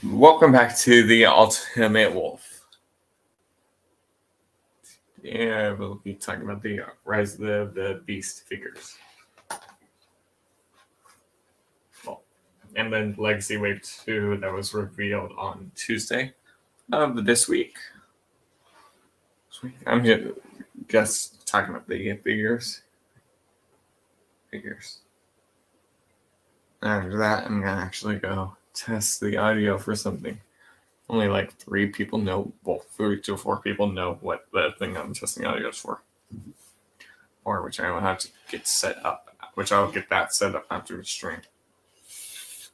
Welcome back to the Ultimate Wolf. Yeah, we'll be talking about the Rise of the Beast figures. Well, and then Legacy Wave 2 that was revealed on Tuesday of this week. I'm just talking about the figures. After that, I'm gonna actually go test the audio for something. Only like 3 people know, well, 3 to 4 people know what the thing I'm testing audio is for. Or which I will have to get set up, which I'll get that set up after the stream.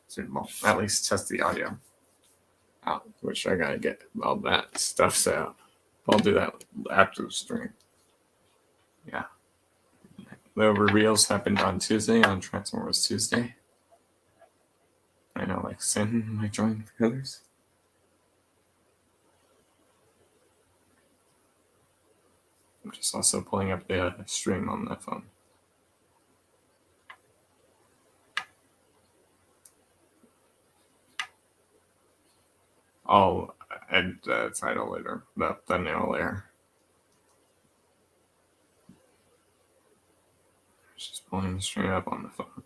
So, well, at least test the audio out, which I gotta get all that stuff set up. I'll do that after the stream. Yeah. The reveals happened on Tuesday, on Transformers Tuesday. I know, like, Sin might join the others. I'm just also pulling up the stream on the phone. I'll add the title later, the thumbnail later. Just pulling the stream up on the phone.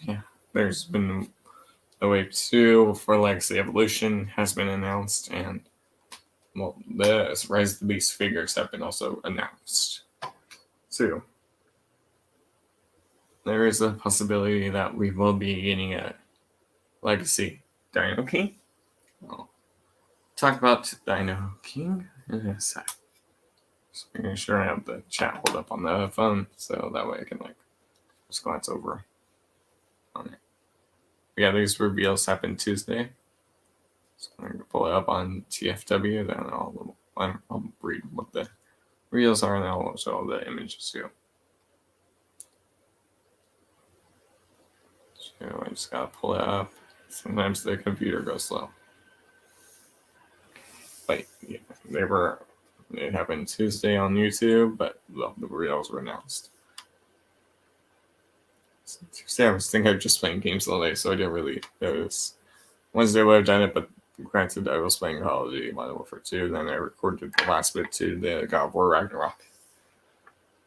Yeah, there's been the Wave 2 for Legacy Evolution has been announced, and well, the Rise of the Beast figures have been also announced too. There is a possibility that we will be getting a Legacy Dino King. I'll talk about Dino King in a sec. Just making sure I have the chat pulled up on the phone, so that way I can just glance over on it. Yeah, these reveals happened Tuesday. So I'm going to pull it up on TFW, then I'll read what the reels are, and I'll show the images too. So I just gotta pull it up. Sometimes the computer goes slow. But yeah, it happened Tuesday on YouTube, but the reels were announced. So Tuesday I was thinking of just playing games all day, so I didn't really notice. Wednesday I would have done it, but granted I was playing Call of Duty Modern Warfare 2, then I recorded the last bit to the God of War Ragnarok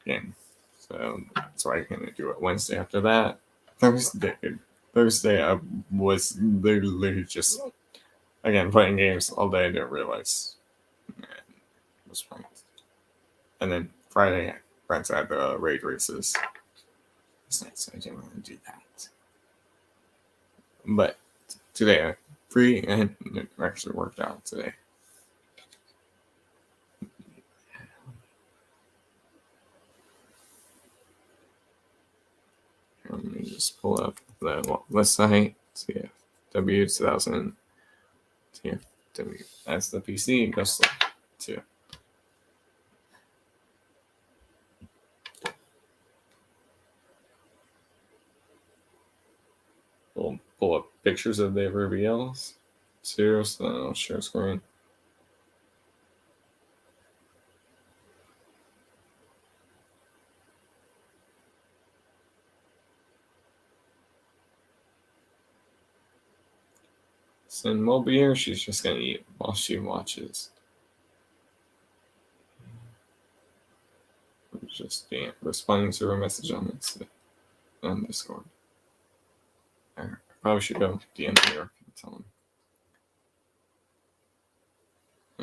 game. So that's why I couldn't do it Wednesday after that. Thursday I was literally just again playing games all day. I didn't realize it was playing. And then Friday, friends had the raid races. So I didn't want to do that. But today I'm free, and it actually worked out today. Let me just pull up the website, TFW 2000, TFW. That's the PC, goes to. We'll pull up pictures of the reveals too, so then I'll share screen. Sin will be here. She's just gonna eat while she watches. I'm just responding to her message on Discord. I probably should go DM New York and tell him.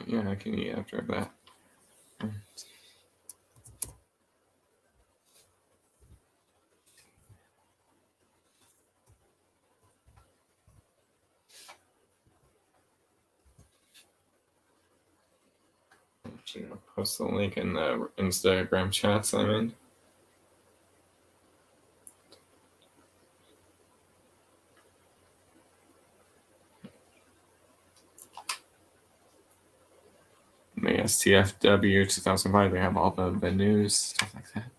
Yeah, I can eat after that. I'll post the link in the Instagram chats I'm in. The STFW 2005, they have all the news, stuff like that.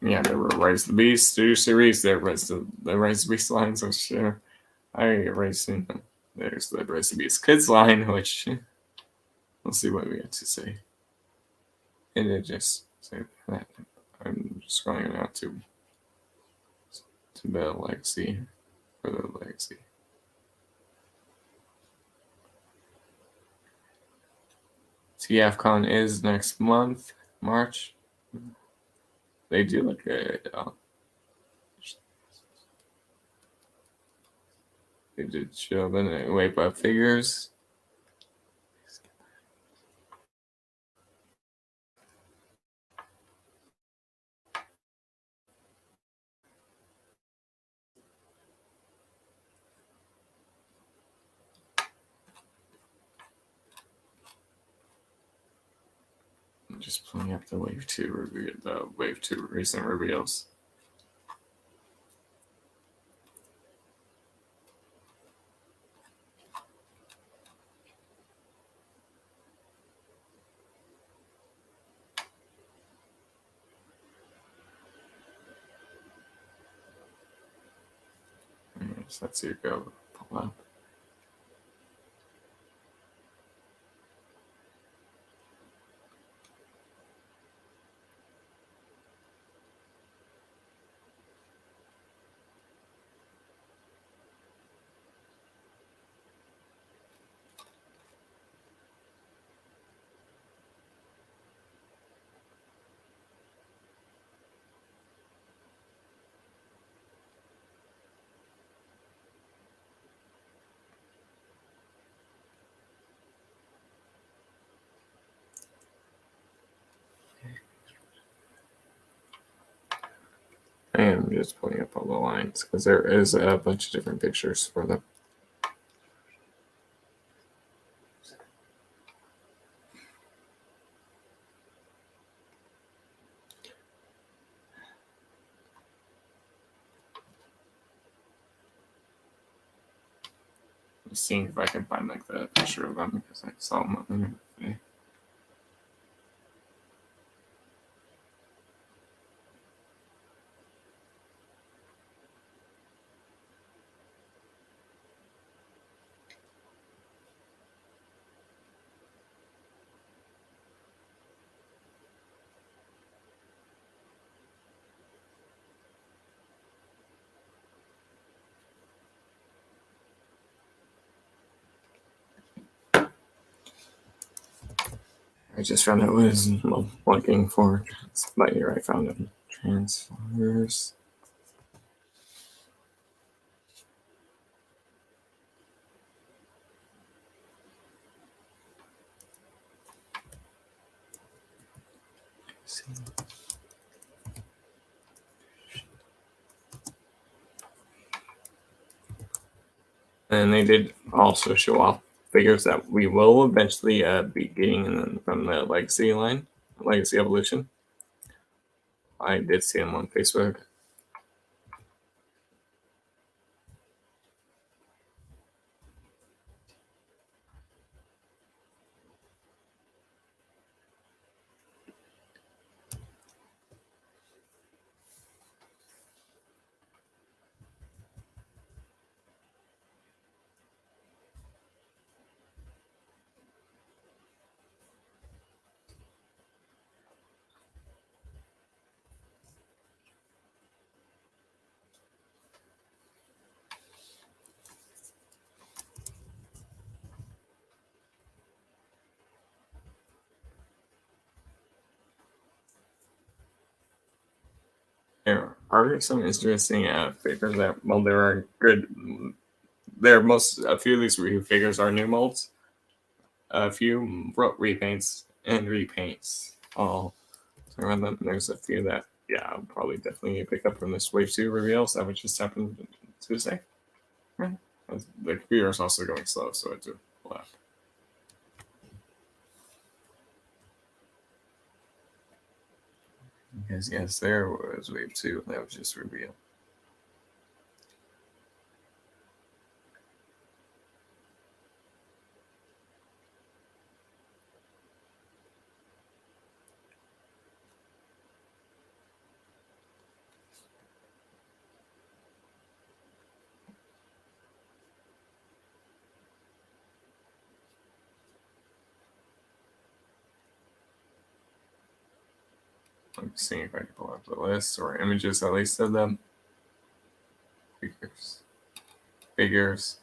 Yeah, there were Rise of the Beast 2 series, there was the Rise of the Beast lines, which I erased. There's the Rise of the Beast Kids line, which we'll see what we have to say. And it just say that I'm just going out to the legacy for the legacy. TFCon is next month, March. They do look good. They did show the Wave Up figures. I'm just pulling up the Wave 2 review, the Wave 2 recent reveals. So let's see it go pull up. I am just pulling up all the lines because there is a bunch of different pictures for them. I'm seeing if I can find like the picture of them because I saw them today. I just found out what I was looking for, but here I found it. Transfers. See. And they did also show off figures that we will eventually be getting from the Legacy line, Legacy Evolution. I did see them on Facebook. There are some interesting figures that, well, there are good. A few of these figures are new molds. A few repaints and repaints. All around them. There's a few that, yeah, I'll probably definitely pick up from this Wave 2 reveals that would just happen Tuesday. Right. The computer is also going slow, so I do laugh. Because yes, there was Wave 2 that was just revealed. I'm seeing if I can pull up the list or images at least of them. Figures.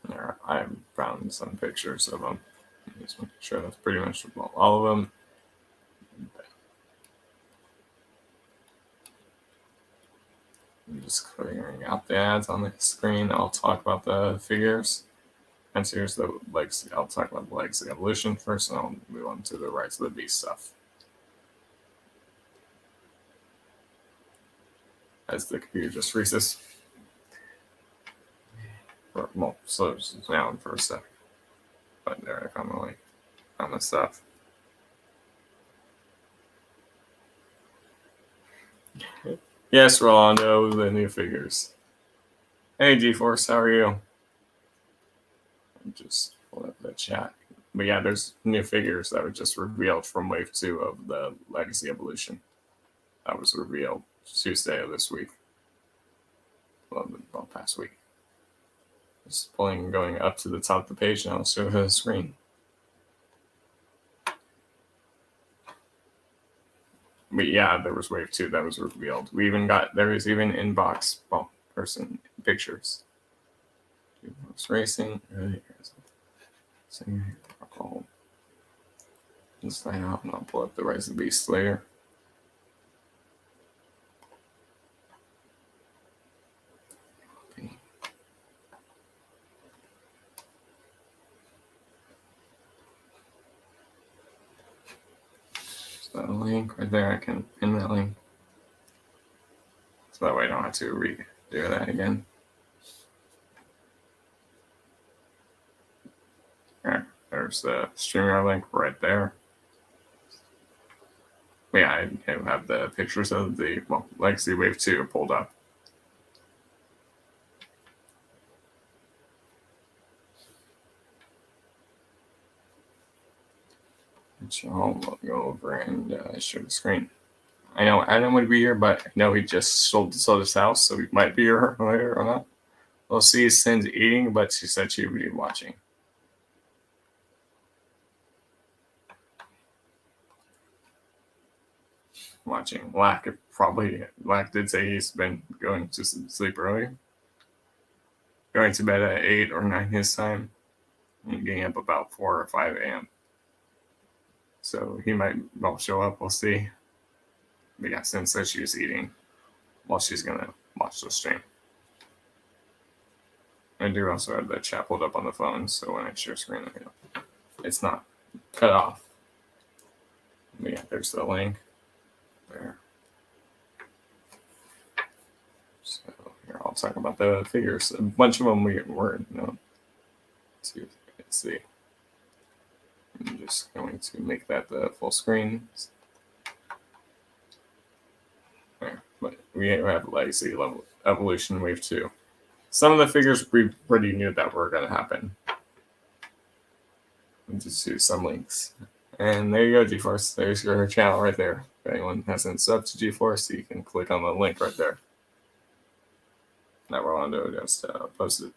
There, I found some pictures of them. Just making sure that's pretty much all of them. I'm just clearing out the ads on the screen. I'll talk about the figures. And so here's the legs. I'll talk about the legs of evolution first, and I'll move on to the Rise of the Beast stuff. As the computer just freezes. Well, slows down for a sec. But there, I found the stuff. Yes, Rolando, the new figures. Hey, GeForce, how are you? Just pull up the chat. But yeah, there's new figures that were just revealed from Wave 2 of the Legacy Evolution. That was revealed Tuesday of this week. Well, past week. Just pulling and going up to the top of the page, and I'll show the screen. But yeah, there was Wave 2 that was revealed. There was even inbox person pictures. Racing. I'll just sign out and I'll pull up the Rise of the Beast later. So the link right there, I can pin that link. So that way I don't have to redo that again. Alright, there's the StreamYard link right there. Yeah, I have the pictures of the Legacy Wave 2 pulled up. So I'll go over and share the screen. I know Adam would be here, but I know he just sold his house, so he might be here later or not. We'll see. Cindy's eating, but she said she would be watching. Lack did say he's been going to sleep early. Going to bed at 8 or 9 his time. And getting up about 4 or 5 a.m. So he might show up. We'll see. But yeah, Cindy said she was eating while she's going to watch the stream. I do also have the chat pulled up on the phone, so when I share screen, it's not cut off. But yeah, there's the link there. So here, I'll talk about the figures. A bunch of them were let's see. I'm just going to make that the full screen. There, but we have Legacy Evolution Wave 2. Some of the figures we already knew that were going to happen. I'll just do some links. And there you go, GeForce. There's your channel right there. If anyone hasn't subbed to GeForce, you can click on the link right there. That Rolando just posted.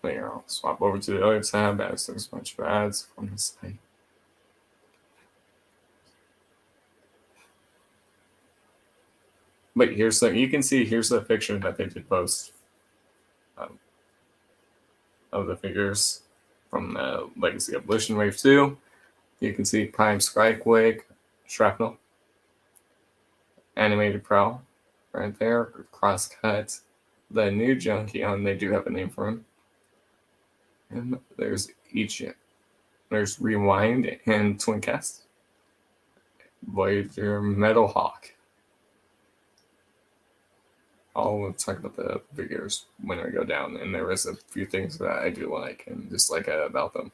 Here, I'll swap over to the other tab as there's a bunch of ads on the site. But you can see here's the picture that they did post of the figures from the Legacy Evolution Wave 2. You can see Prime Skyquake, Shrapnel, Animated Prowl right there, Crosscut, the new Junkion, they do have a name for him. And there's there's Rewind and Twincast. Voyager Metal Hawk. I'll talk about the figures when I go down, and there is a few things that I do like and dislike about them.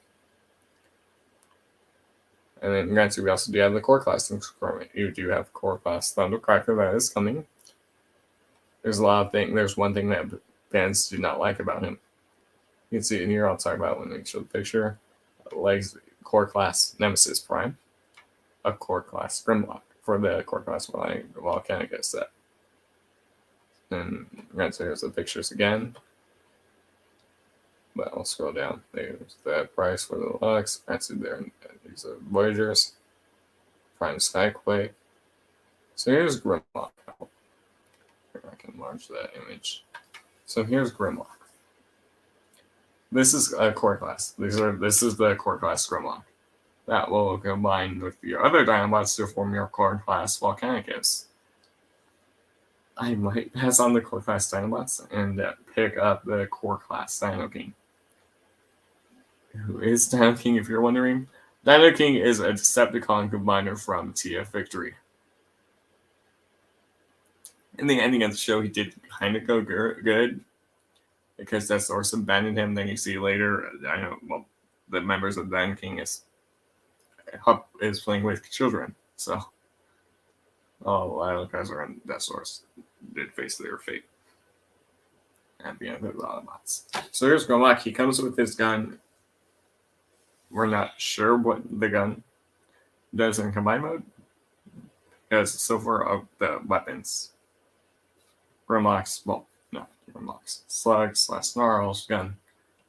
And then, granted, we also do have the core class requirement. You do have core class Thundercracker that is coming. There's a lot of things. There's one thing that fans do not like about him. You can see it in here. I'll talk about when we show the picture. Legs core class Nemesis Prime, a core class Grimlock for the core class Volcanic set. And there's the pictures again. But I'll scroll down. There's the price for the Lux. Granted, these are Voyagers. Prime Skyquake. So here's Grimlock. Here, I can enlarge that image. So here's Grimlock. This is a core class. This is the core class Grimlock. That will combine with your other Dinobots to form your core class Volcanicus. I might pass on the core class Dinobots and pick up the core class Dino King. Who is Dino King, if you're wondering? Dino King is a Decepticon combiner from TF Victory. In the ending of the show, he did kind of go good because that source abandoned him. Then you see later, the members of Dino King is playing with children. So, a lot of guys around that source did face their fate at the end of the Autobots. So here's Grimlock. He comes with his gun. We're not sure what the gun does in combine mode because so far of the weapons, Grimlock's Slug/Snarl's gun,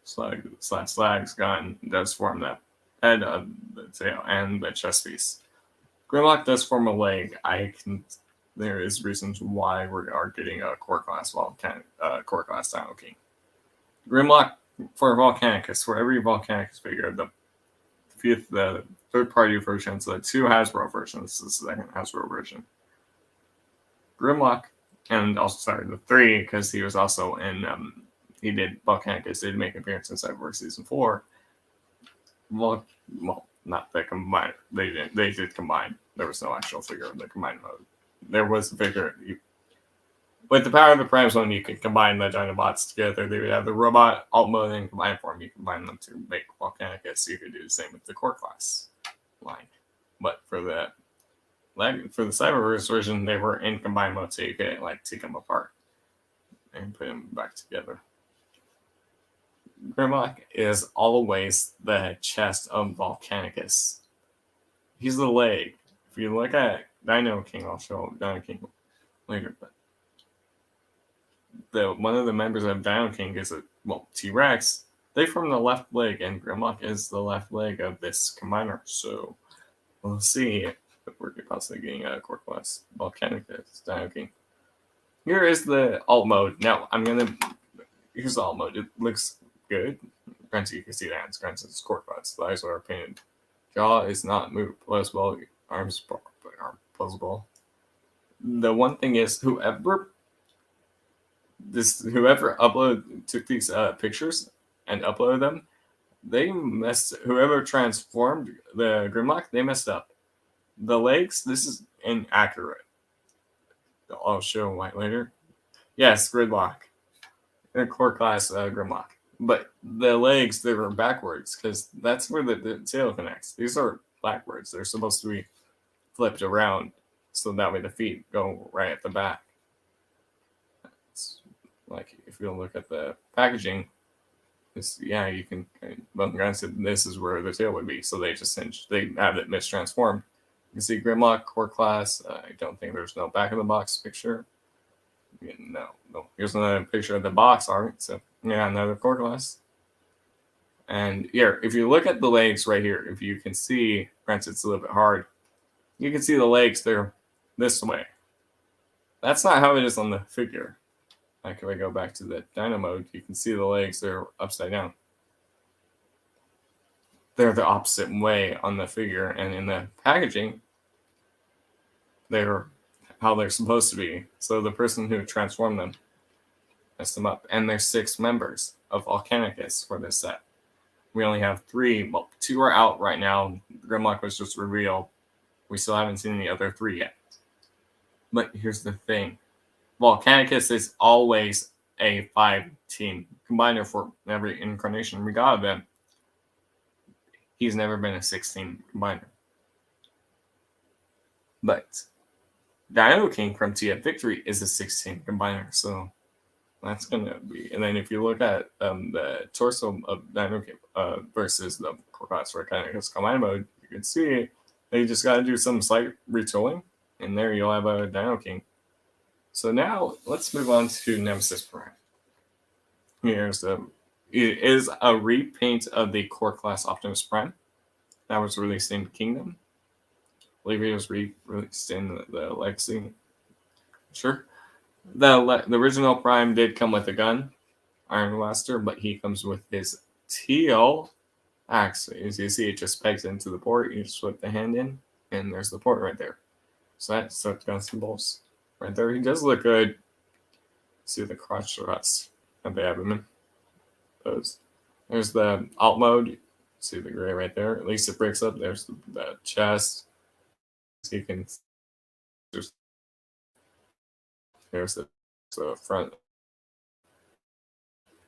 Slag's gun does form the head of the tail and the chest piece. Grimlock does form a leg. There is reasons why we are getting a core class Dino King. Grimlock for Volcanicus, for every Volcanicus figure, the third-party versions, the 2 Hasbro versions, the second Hasbro version. Grimlock, and also the 3, because he was also in Volcanicus did make an appearance in Cyberverse Season 4. Well, not the combine. They did combine. There was no actual figure in the combine mode. There was a figure. With the power of the Prime Zone, you could combine the Dinobots together. They would have the robot alt mode and combine form. You combine them to make Volcanicus. You could do the same with the core class line. But for the Cyberverse version, they were in combine mode, so you could take them apart and put them back together. Grimlock is always the chest of Volcanicus. He's the leg. If you look at Dino King, I'll show Dino King later, but one of the members of Dino King is T-Rex. They form the left leg, and Grimlock is the left leg of this combiner. So we'll see if we're possibly getting a core class Volcanicus Dino King. Here is the alt mode. Now here's the alt mode. It looks good. Granted, you can see the hands. Granted, it's core class. The eyes are painted. Jaw is not moved. Plausible. Arms are plausible. The one thing is, whoever took these pictures and uploaded them, whoever transformed the Grimlock, they messed up. The legs, this is inaccurate. I'll show white later. Yes, Gridlock. A core class Grimlock. But the legs, they were backwards because that's where the tail connects. These are backwards. They're supposed to be flipped around so that way the feet go right at the back. It's if you look at the packaging, you can. Granted, this is where the tail would be, so they have it mistransformed. You can see Grimlock core class. I don't think there's no back of the box picture. No. Here's another picture of the box art. So another core class. And here, if you look at the legs right here, if you can see, granted it's a little bit hard, you can see the legs, they're this way. That's not how it is on the figure. If I go back to the Dino mode, you can see the legs, they're upside down. They're the opposite way on the figure, and in the packaging, they're how they're supposed to be. So the person who transformed them messed them up. And there's 6 members of Volcanicus for this set. We only have 3. Well, 2 are out right now. Grimlock was just revealed. We still haven't seen the other 3 yet. But here's the thing. Volcanicus is always a 5-team combiner for every incarnation we got of him. He's never been a 6-team combiner. But Dino King from TF Victory is a 6-team combiner, so that's going to be... And then if you look at the torso of Dino King versus the class for Volcanicus combine mode, you can see they just got to do some slight retooling, and there you'll have a Dino King. So now let's move on to Nemesis Prime. Here's it is a repaint of the core class Optimus Prime that was released in Kingdom. I believe it was released in the Legacy. Sure. The original Prime did come with a gun, Iron Blaster, but he comes with his teal axe. As you see, it just pegs into the port. You just put the hand in, and there's the port right there. So that's the gun symbols right there. He does look good. See the crotch thrust of the abdomen. There's the alt mode. See the gray right there. At least it breaks up. There's the chest. So you can. There's the front.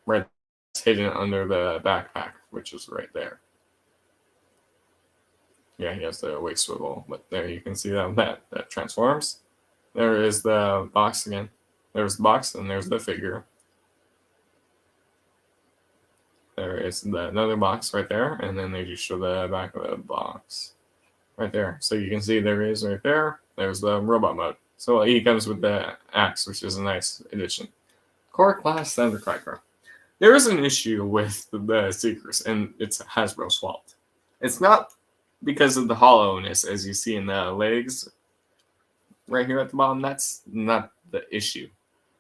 Right, it's hidden under the backpack, which is right there. Yeah, he has the weight swivel, but there you can see that transforms. There is the box again. There's the box, and there's the figure. There is another box right there, and then they just show the back of the box right there. So you can see there is right there. There's the robot mode. So he comes with the axe, which is a nice addition. Core class Thundercracker. There is an issue with the Seekers, and it's Hasbro's fault. It's not because of the hollowness, as you see in the legs right here at the bottom. That's not the issue.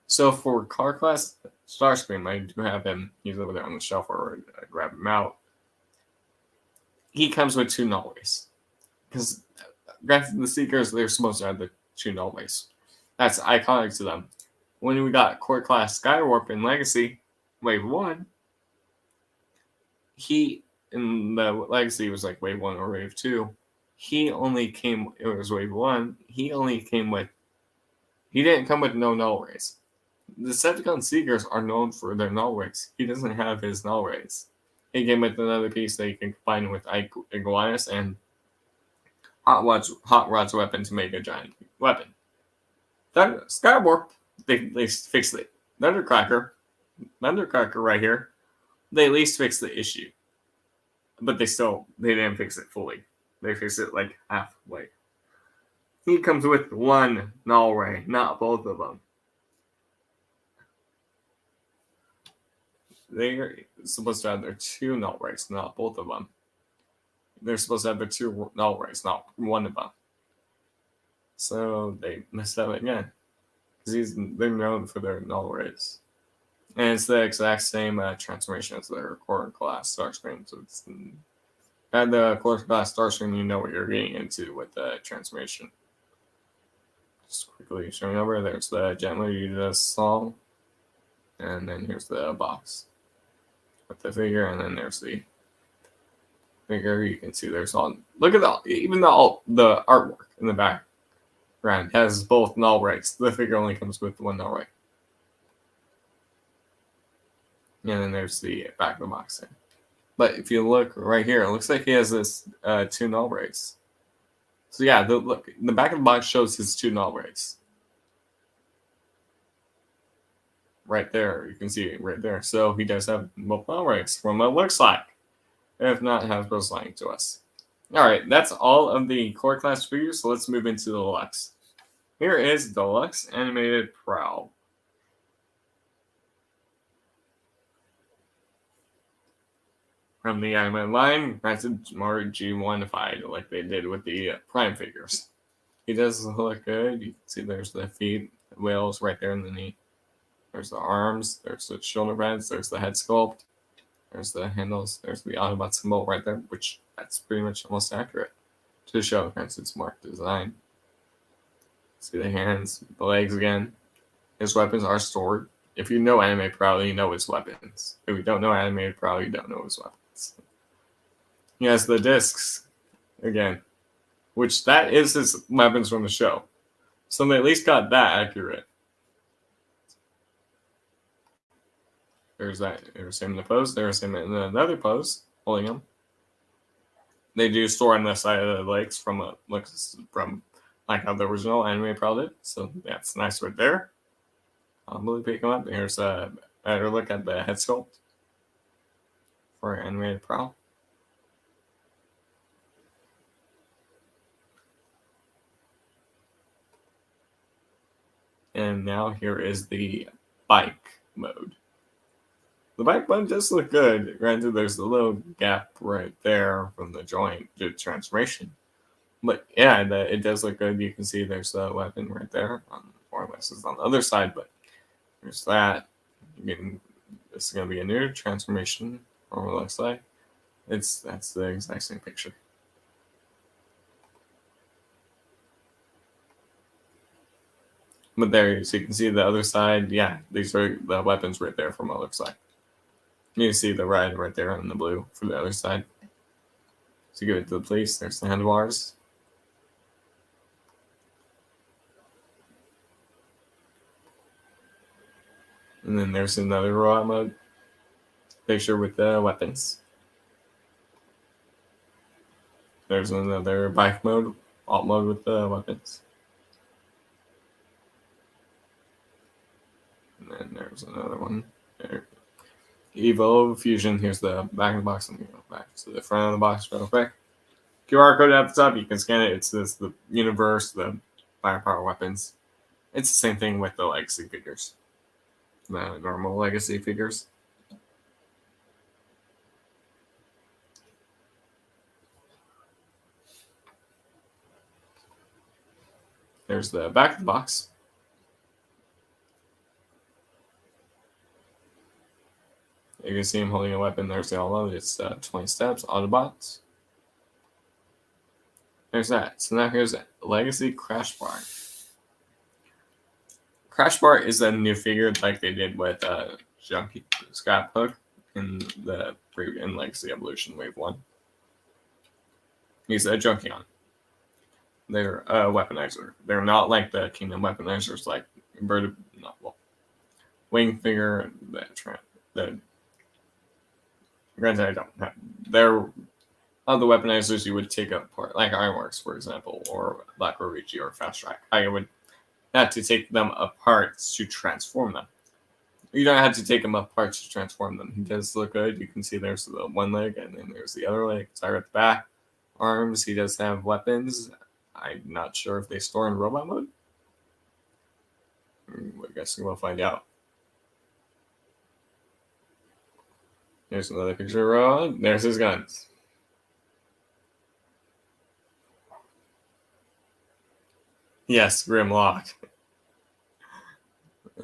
So for car class Starscream, I do have him. He's over there on the shelf, or I grab him out. He comes with 2 nullways. Because the Seekers, they're supposed to have the 2 nullways. That's iconic to them. When we got core class Skywarp in Legacy, Wave 1, he, in the Legacy, was like Wave 1 or Wave 2. He only came, it was Wave 1, he didn't come with no null rays. The Decepticon Seekers are known for their null rays. He doesn't have his null rays. He came with another piece that you can combine with Iguanus and Hot Rod's weapon to make a giant weapon. Skywarp, they fixed it. Thundercracker right here, they at least fixed the issue. But they didn't fix it fully. They fixed it like halfway. He comes with 1 null ray, not both of them. They're supposed to have their 2 null rays, not both of them. They're supposed to have their 2 null rays, not one of them. So they messed up again. Because they're known for their null rays. And it's the exact same transformation as their core class Starscream. So it's at the core class Starscream, you know what you're getting into with the transformation. Just quickly showing over. There's the gentler you just saw. And then here's the box with the figure, and then there's the figure. You can see there's all. Look at even the artwork in the background has both null rays. The figure only comes with 1 null ray. And then there's the back of the box there. But if you look right here, it looks like he has this 2 null rays. So yeah, look, the back of the box shows his 2 null rays. Right there, you can see it right there. So he does have both null rays from what it looks like. If not, Hasbro's lying to us. Alright, that's all of the core class figures, so let's move into the Deluxe. Here is Deluxe Animated Prowl. From the animated line, granted more G1-ified like they did with the Prime figures. He does look good. You can see there's the feet, the whales right there in the knee. There's the arms, there's the shoulder pads, there's the head sculpt, there's the handles, there's the Autobot symbol right there, which that's pretty much almost accurate to show hence its marked design. See the hands, the legs again. His weapons are stored. If you know Anime Prowl, you know his weapons. If you don't know Anime Prowl, you don't know his weapons. He has the discs again, which that is his weapons from the show. So they at least got that accurate. There's him in the pose. There's him in another pose, holding him. They do store on the side of the legs from like how the original Anime Prowl did. So that's nice right there. I'll really pick him up. Here's a better look at the head sculpt for Animated Prowl. And now here is the bike mode. The bike mode does look good. Granted, there's a little gap right there from the joint to transformation. But yeah, it does look good. You can see there's the weapon right there. More or less it's on the other side, but there's that. This is going to be a new transformation, or what it looks like. That's the exact same picture. But there, so you can see the other side. Yeah, these are the weapons right there from the other side. You can see the red right there and the blue for the other side. So give it to the police. There's the handlebars. And then there's another robot mode picture with the weapons. There's another bike mode, alt mode with the weapons. And then there's another one. There. Evo Fusion. Here's the back of the box. Let me go back to the front of the box real quick. QR code at the top. You can scan it. It says the universe, the firepower weapons. It's the same thing with the legacy figures. The normal legacy figures. There's the back of the box. You can see him holding a weapon. There's the all It's 20 steps, Autobots. There's that. So now here's Legacy Crash Bar. Crash Bar is a new figure like they did with Junkie Scrap Hook in Legacy Evolution Wave 1. He's a Junkion. They're a weaponizer. They're not like the Kingdom weaponizers like wing figure, granted I don't have they're other weaponizers you would take apart, like Ironworks, for example, or Black Rotb or Fast Track. I would have to take them apart to transform them. You don't have to take them apart to transform them. He does look good. You can see there's the one leg, and then there's the other leg. Sorry at the back. Arms, he does have weapons. I'm not sure if they store in robot mode. I guess we'll find out. There's another picture of Robot. There's his guns. Yes, Grimlock.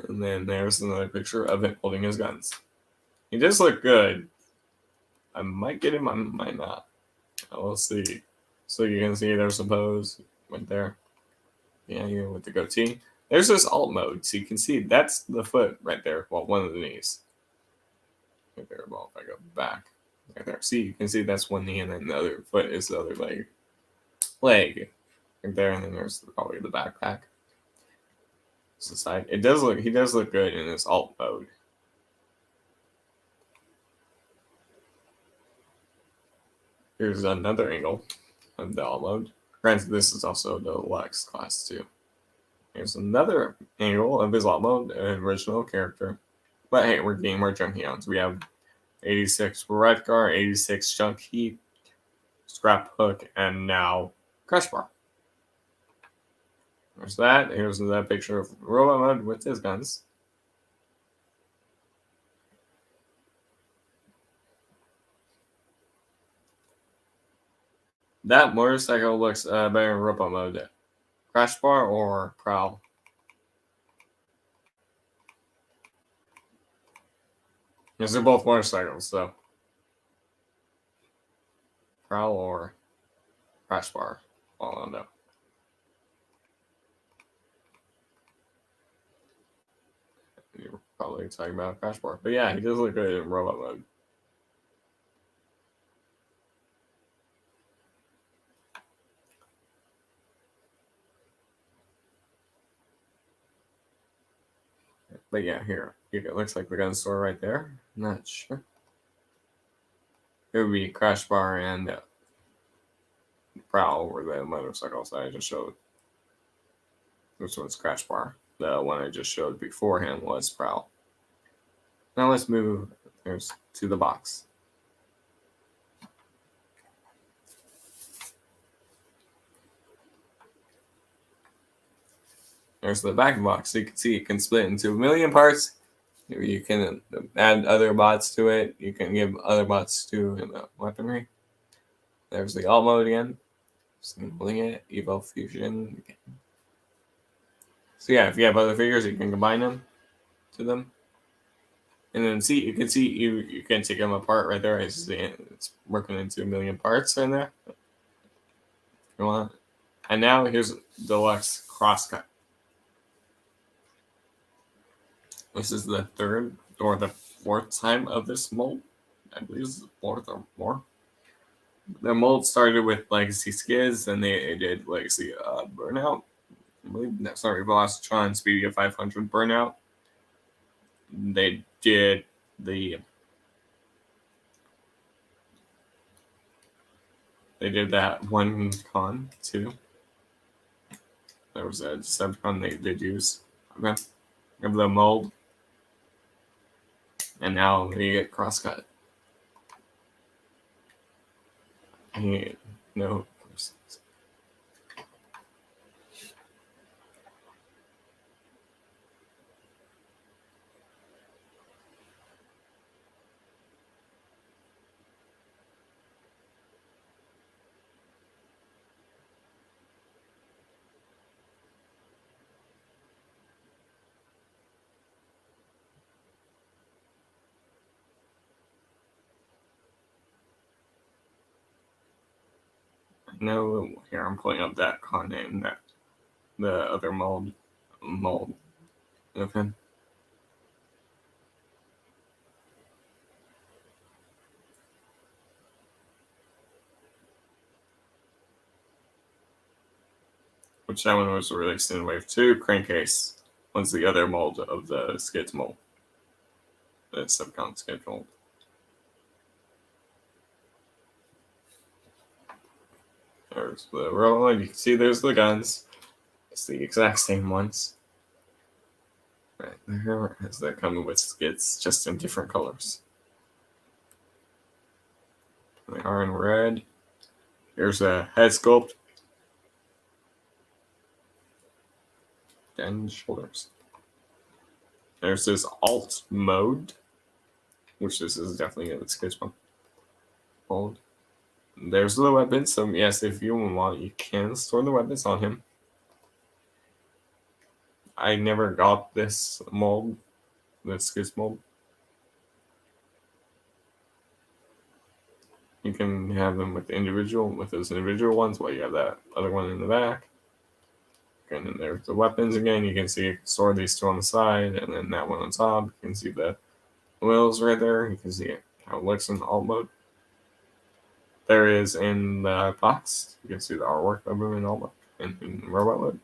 And then there's another picture of him holding his guns. He does look good. I might get him, I might not. We'll see. So you can see there's a pose right there. Yeah, here with the goatee. There's this alt mode, so you can see that's the foot right there. Well, one of the knees. Right there. Well, if I go back, right there. See, you can see that's one knee, and then the other foot is the other leg. Right there, and then there's probably the backpack. It's the side. He does look good in this alt mode. Here's another angle of the alt mode. Granted, this is also the Lux class too. Here's another angle of his alt mode, an original character. But hey, we're getting more Junkions. We have 86 Redcar, 86 Junkie, Scrap Hook, and now Crash Bar. There's that. Here's that picture of Robot Mode with his guns. That motorcycle looks better in Robot Mode. Crash Bar or Prowl? Because they're both motorcycles, so. Prowl or Crash Bar? Well, I don't know. You're probably talking about Crash Bar. But yeah, he does look good in Robot Mode. But yeah, here. It looks like the gun store right there. Not sure. It would be Crash Bar and Prowl were the motorcycles that I just showed. This one's Crash Bar. The one I just showed beforehand was Prowl. Now let's move to the box. There's the back box. So you can see it can split into a million parts. You can add other bots to it. You can give other bots to the weaponry. There's the alt mode again. Symboling it. Evo Fusion. So yeah, if you have other figures, you can combine them to them. And then you can see you can take them apart right there. It's working into a million parts in there. If you want. And now here's Deluxe Crosscut. This is the third or the fourth time of this mold. I believe it's the fourth or more. The mold started with Legacy Skids, and they did Legacy Burnout. I believe Velocitron Speedy of 500 Burnout. They did that one con too. There was a Decepticon they did use. Okay. Of the mold. And now we get Crosscut. No. No, here I'm pulling up that con name, that the other mold. Okay. Which that one was released in Wave 2. Crankcase was the other mold of the Skids mold. The Subcon Skid mold. There's the roll. You can see there's the guns. It's the exact same ones. Right there, as they're coming with Skids, just in different colors. They are in red. Here's a head sculpt. And shoulders. There's this alt mode, which this is definitely a Skids mold. There's the weapons. So yes, if you want, you can store the weapons on him. I never got this mold, this Skids mold. You can have them with those individual ones, while you have that other one in the back. And then there's the weapons again. You can see you can store these two on the side, and then that one on top. You can see the wheels right there. You can see how it looks in alt mode. There is in the box. You can see the artwork of them in alt mode and in robot mode.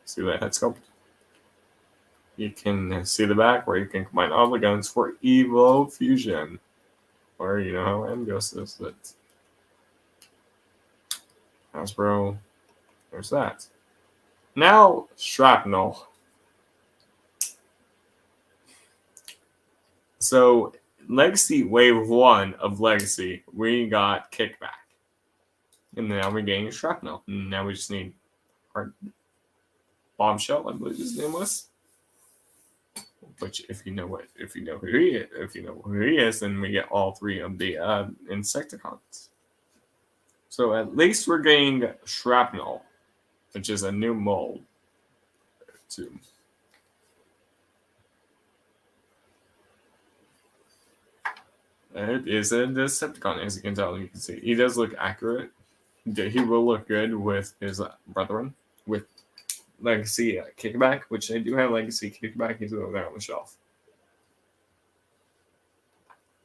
See that head sculpt. You can see the back where you can combine all the guns for Evo Fusion. Or you know how Amgos is that Hasbro. There's that. Now Shrapnel. So Legacy Wave 1 of Legacy, we got Kickback. And now we're getting Shrapnel. And now we just need our Bombshell, I believe his name was. Which, if you know who he is, then we get all three of the Insecticons. So at least we're getting Shrapnel, which is a new mold. Too. It is a Decepticon, as you can tell. You can see he does look accurate. He will look good with his brethren, with Legacy Kickback, which they do have Legacy Kickback. He's over there on the shelf.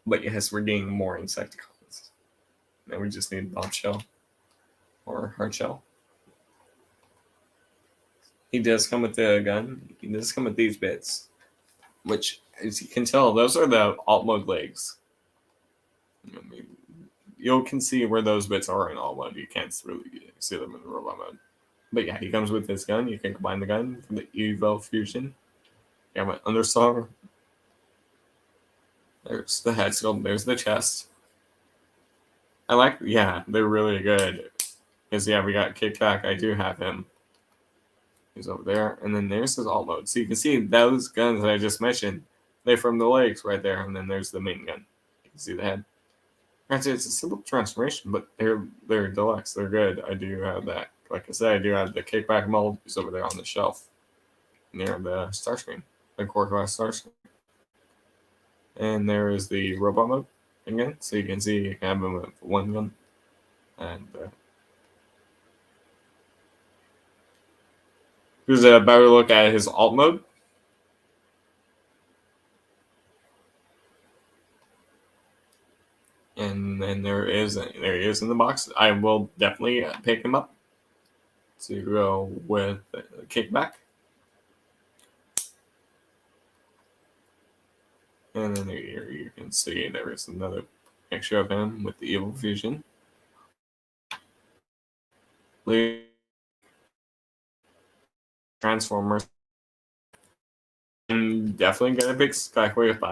But yes, we're getting more Insecticons. Now we just need Bombshell or Hardshell. He does come with the gun. He does come with these bits, which, as you can tell, those are the alt mode legs. I mean, you can see where those bits are in alt mode. You can't really see them in the robot mode. But yeah, he comes with this gun. You can combine the gun for the Evo Fusion. You have an Understar. There's the head sculpt. There's the chest. They're really good. Because, yeah, we got Kickback. I do have him. He's over there, and then there's his alt mode. So you can see those guns that I just mentioned. They're from the legs right there, and then there's the main gun. You can see the head. Granted, it's a simple transformation, but they're deluxe. They're good. I do have that. Like I said, I do have the kickback mold. It's over there on the shelf near the star screen, the core class star screen. And there is the robot mode again, so you can see you can have him with one gun. And here's a better look at his alt mode. And then there he is in the box. I will definitely pick him up to go with the kickback. And then here you can see there is another picture of him with the evil fusion. Transformers. I'm definitely gonna pick Skyquake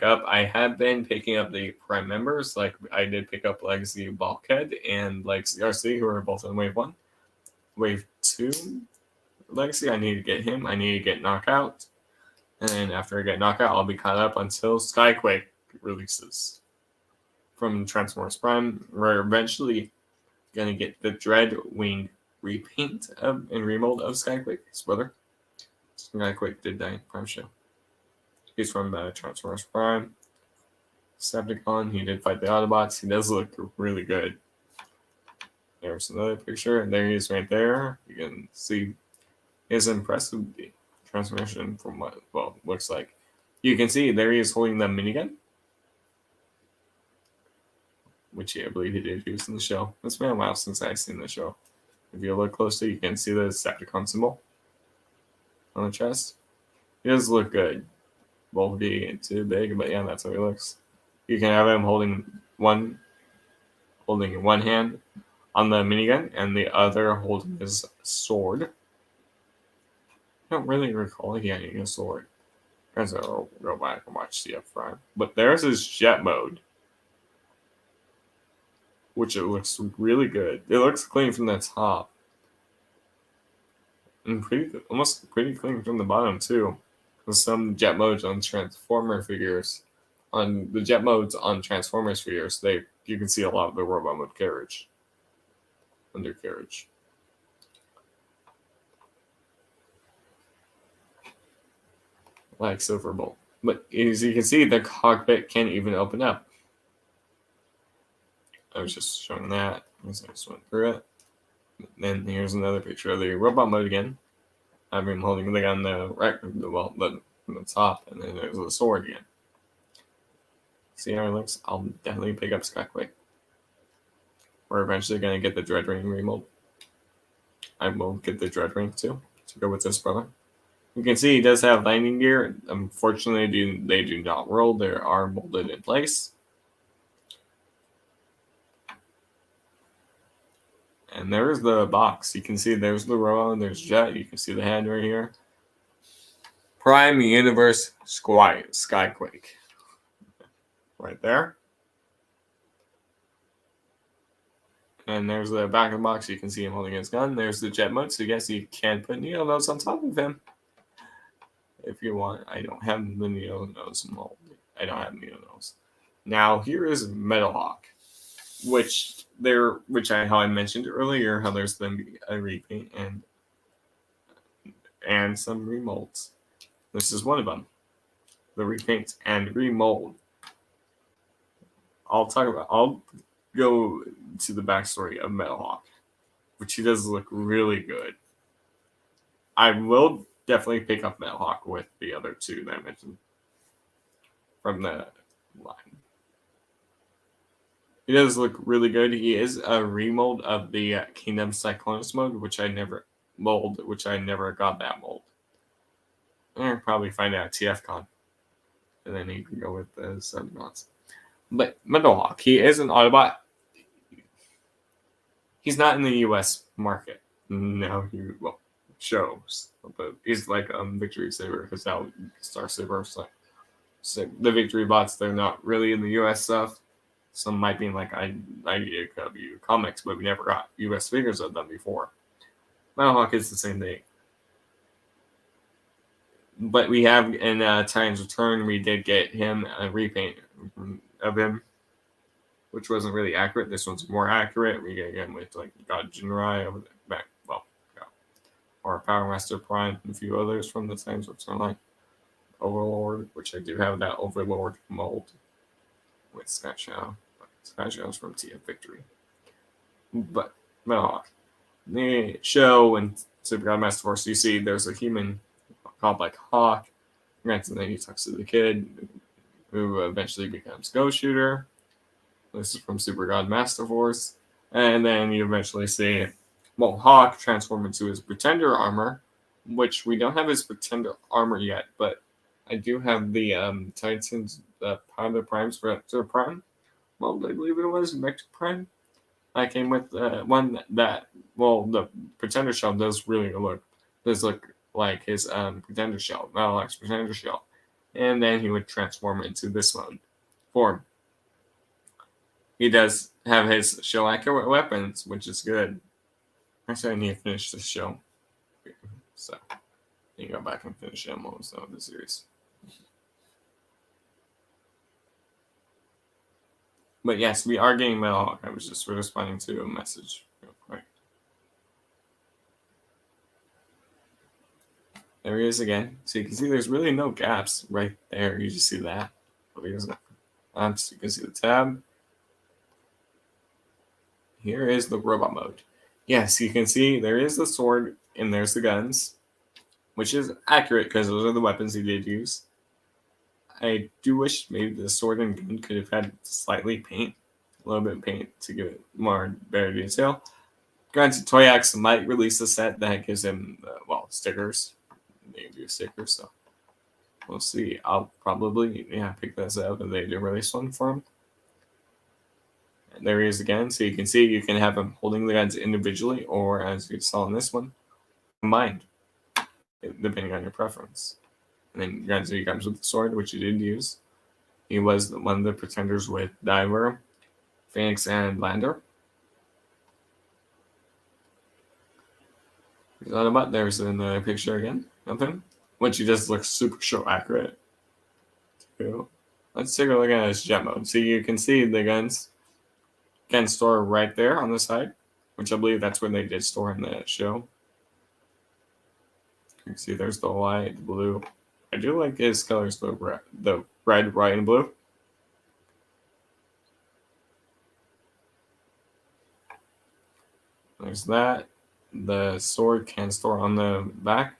up. I have been picking up the Prime members, like I did pick up Legacy Bulkhead and Legacy RC, who are both in Wave 1. Wave 2 Legacy, I need to get him. I need to get Knockout. And then after I get Knockout, I'll be caught up until Skyquake releases from Transformers Prime. We're eventually gonna get the Dreadwing repaint and remold of Skyquake. His brother. Skyquake did die in Prime show. He's from Transformers Prime. Decepticon, he did fight the Autobots. He does look really good. There's another picture, and there he is right there. You can see his impressive transformation from what looks like. You can see there he is holding the minigun, which I believe he did use in the show. It's been a while since I've seen the show. If you look closely, you can see the Decepticon symbol on the chest. He does look good. Bulky and too big, but yeah, that's how he looks. You can have him holding one hand on the minigun and the other holding his sword. I don't really recall he had a sword. I'll go back and watch CF Prime. But there's his jet mode, which it looks really good. It looks clean from the top, and almost pretty clean from the bottom too. With some jet modes on Transformer figures, on the jet modes on Transformers figures, you can see a lot of the robot mode undercarriage. Like Silverbolt. But as you can see, the cockpit can't even open up. I was just showing that as I just went through it. Then here's another picture of the robot mode again. I have him holding the gun from the top, and then there's the sword again. See how it looks? I'll definitely pick up Skyquake. We're eventually going to get the Dreadwing remold. I will get the Dreadwing too, to go with this brother. You can see he does have landing gear. Unfortunately, they do not roll. They are molded in place. And there's the box. You can see there's the robot, there's Jet. You can see the head right here. Prime Universe Skyquake. Right there. And there's the back of the box. You can see him holding his gun. There's the jet mode. So I guess you can put needle nose on top of him if you want. I don't have the needle nose mold. I don't have needle nose. Now here is Metal Hawk, how I mentioned earlier, how there's a repaint and some remolds. This is one of them, the repaint and remold. I'll go to the backstory of Metal Hawk, which he does look really good. I will definitely pick up Metal Hawk with the other two that I mentioned from the line. He does look really good. He is a remold of the Kingdom Cyclonus mode, which I never got that mold. I'll probably find out at TFCon. And then he can go with the Subnauts. But Metal Hawk, he is an Autobot. He's not in the US market. No, shows. But he's like Victory Saber, because now Star Saber. So the Victory bots, they're not really in the US stuff. Some might be in like IDW comics, but we never got US figures of them before. Metalhawk is the same thing. But we have in Titan's Return, we did get him a repaint of him, which wasn't really accurate. This one's more accurate. We get him with like God Jinrai over the back, well, yeah. Or Power Master Prime and a few others from the Titan's Return line. Overlord, which I do have that Overlord mold with Sky Shadow. Sky Shadow's from TF Victory. But Metalhawk. The show and Super God Master Force, you see there's a human called like Hawk. Granted, then he talks to the kid who eventually becomes Ghost Shooter. This is from Super God Master Force. And then you eventually see Hawk transform into his Pretender armor, which we don't have his Pretender armor yet, but I do have the Titans Powder Primes for Vector Prime. Well, I believe it was Vector Prime. I came with one that the Pretender shell does look like his Pretender shell, Metalhawk's Pretender shell, and then he would transform into this form. He does have his shell accurate weapons, which is good. Actually, I need to finish this show, so you go back and finish most of the series. But yes, we are getting Metalhawk. I was just responding to a message real quick. There he is again. So you can see there's really no gaps right there. You just see that. So you can see the tab. Here is the robot mode. Yes, you can see there is the sword and there's the guns, which is accurate because those are the weapons he did use. I do wish maybe the sword and gun could have had slightly paint, a little bit of paint to give it better detail. Granted, Toyax might release a set that gives him, stickers. They do stickers, so we'll see. I'll probably, pick this up if they do release one for him. And there he is again. So you can see you can have him holding the guns individually, or as you saw in this one, combined, depending on your preference. And then granted, he comes with the sword, which he did use. He was one of the Pretenders with Diver, Phoenix, and Lander. There's another picture again of him, which he just looks super show accurate. Too. Let's take a look at his jet mode. So you can see the guns can store right there on the side, which I believe that's where they did store in the show. You can see there's the white, blue. I do like his colors, the red, white, and blue. There's that. The sword can store on the back.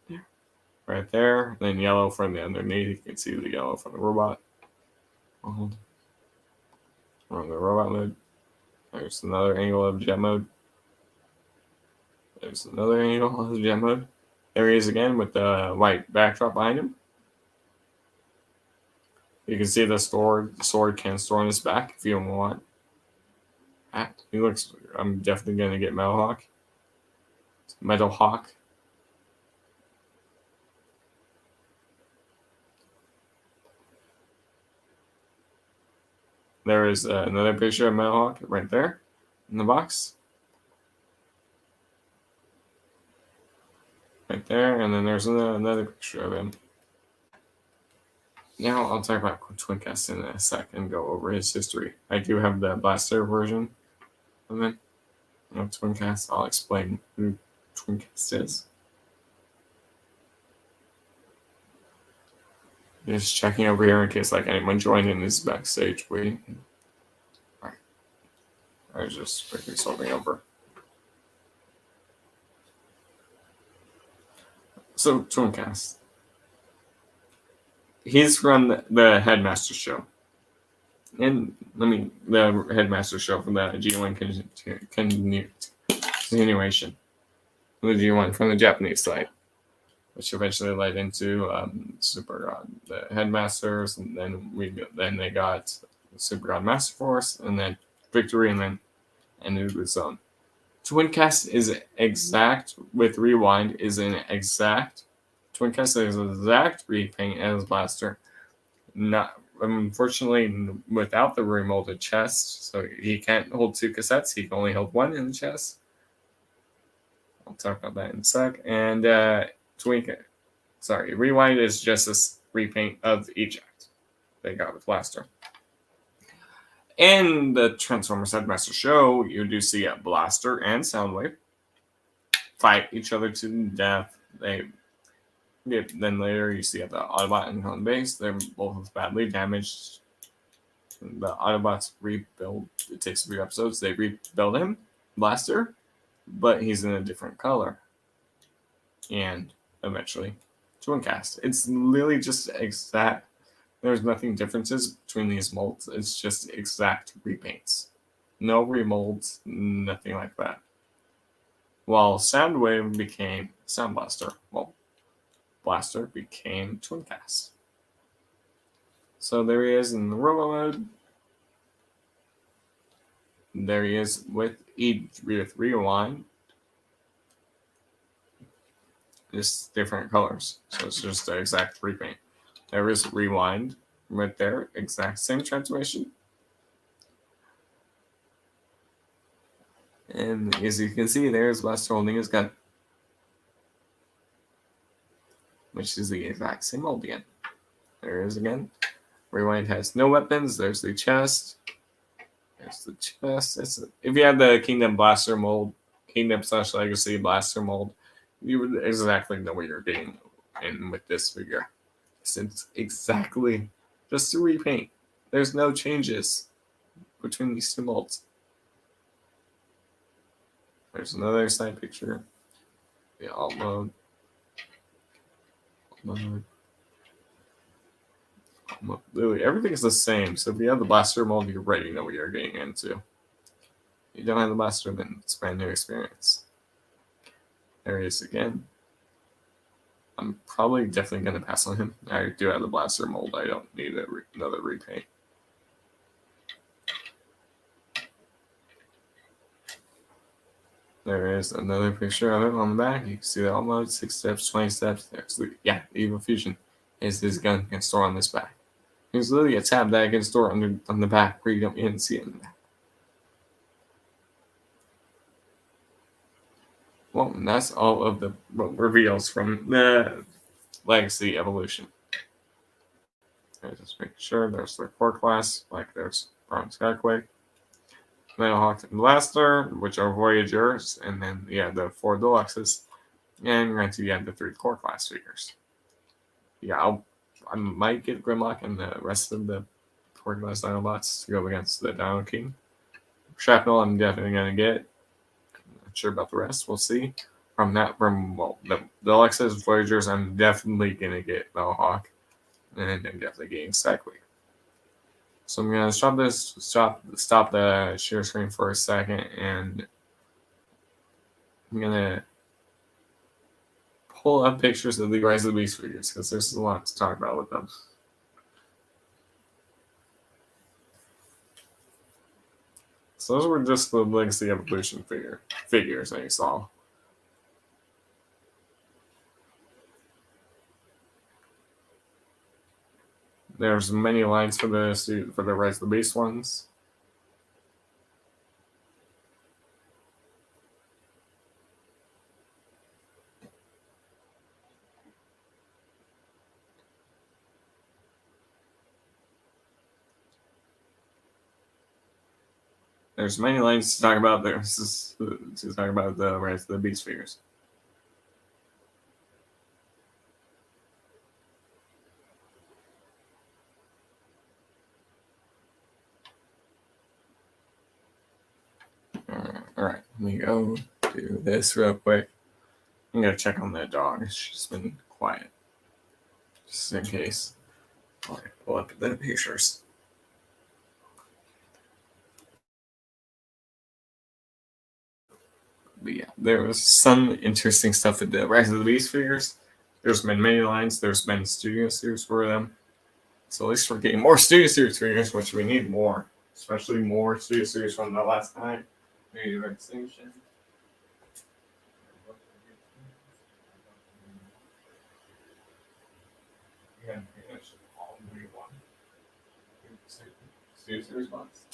Yeah. Right there. Then yellow from the underneath. You can see the yellow from the robot. We're on the robot mode. There's another angle of jet mode. There's another angle of jet mode. There he is again with the white backdrop behind him. You can see the sword can store on his back if you want. He looks. I'm definitely gonna get Metalhawk. Metalhawk. There is another picture of Metalhawk right there in the box. Right there, and then there's another picture of him. Now I'll talk about Twincast in a sec and go over his history. I do have the Blaster version of it. Twincast. I'll explain who Twincast is. Just checking over here in case anyone joined in this backstage waiting. Alright. I was just quickly sorting over. So Twincast. He's from the Headmaster show. And the Headmaster show from the G1 continuation. The G1 from the Japanese side, which eventually led into Super God, the Headmasters, and then they got Super God Master Force, and then Victory, and then ended with Zone. Twincast is exact with Rewind is an exact. Twincast is an exact repaint as Blaster. Not unfortunately without the remolded chest, so he can't hold two cassettes. He can only hold one in the chest. I'll talk about that in a sec. And Rewind is just a repaint of Eject they got with Blaster. In the Transformers Headmaster show, you do see a Blaster and Soundwave fight each other to death. Then later you see the Autobot and on base. They're both badly damaged. The Autobots rebuild. It takes 3 episodes. They rebuild him, Blaster, but he's in a different color. And eventually, twin cast. It's literally just exact. There's nothing differences between these molds. It's just exact repaints. No remolds, nothing like that. While Soundwave became Sound Blaster, well, Blaster became twin cast. So there he is in the Robo mode. There he is with Rewind. Just different colors. So it's just the exact repaint. There is Rewind right there. Exact same transformation. And as you can see, there's Blaster holding his gun. Which is the exact same mold again. There it is again. Rewind has no weapons. There's the chest. There's the chest. If you had the Kingdom Blaster mold, Kingdom/Legacy Blaster mold, you would exactly know what you're getting in with this figure. It's exactly just a repaint. There's no changes between these 2 molds. There's another side picture. The alt mode. Literally, everything is the same. So if you have the Blaster mold, you already know what you're getting into. If you don't have the Blaster, then it's a brand new experience. There he is again. I'm probably definitely going to pass on him. I do have the Blaster mold. I don't need another repaint. There is another picture of him on the back. You can see the alt mode, 6 steps, 20 steps. There's the Evil Fusion is his gun can store on this back. There's literally a tab that I can store on the back where you don't even see it in the back. Well, and that's all of the reveals from the Legacy Evolution. Just making sure there's the core class, like there's Brown Skyquake, Metalhawk and Blaster, which are Voyagers, and then the 4 Deluxes, and granted you have the 3 core class figures. I might get Grimlock and the rest of the core class Dinobots to go against the Dino King. Shrapnel I'm definitely gonna get. Not sure about the rest. We'll see. The Deluxes, Voyagers, I'm definitely gonna get Metalhawk, and I'm definitely getting Skyquake. So I'm gonna stop the share screen for a second, and I'm gonna pull up pictures of the Rise of the Beast figures because there's a lot to talk about with them. So those were just the Legacy Evolution figures that you saw. There's many lines for the Rise of the Beast ones. There's many lines to talk about there. To talk about the Rise of the Beast figures. Alright, let me go do this real quick. I'm gonna check on that dog. She's been quiet. Just in case. Alright, pull up the pictures. But yeah, there was some interesting stuff with the Rise of the Beast figures. There's been many lines. There's been studio series for them. So at least we're getting more studio series figures, which we need more. Especially more studio series from the last time. Maybe the extinction. Yeah, finish all we want. Studio series ones.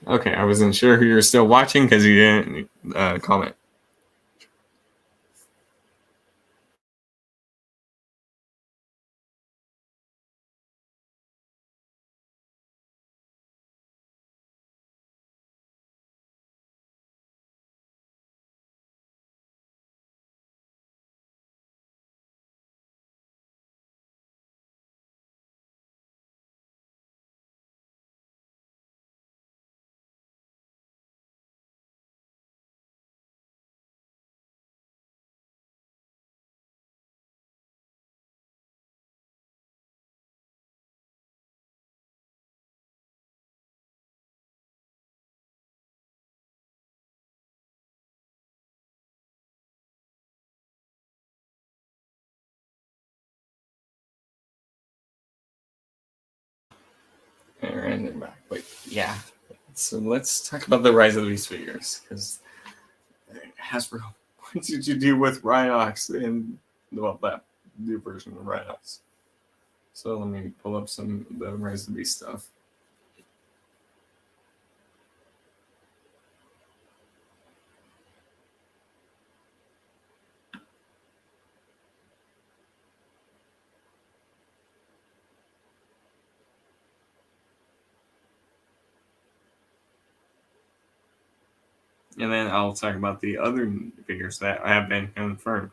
Okay, I wasn't sure who you were still watching because you didn't comment. And then back. But yeah. So let's talk about the Rise of the Beast figures because Hasbro, what did you do with Rhinox and that new version of Rhinox? So let me pull up some of the Rise of the Beast stuff. And then I'll talk about the other figures that have been confirmed.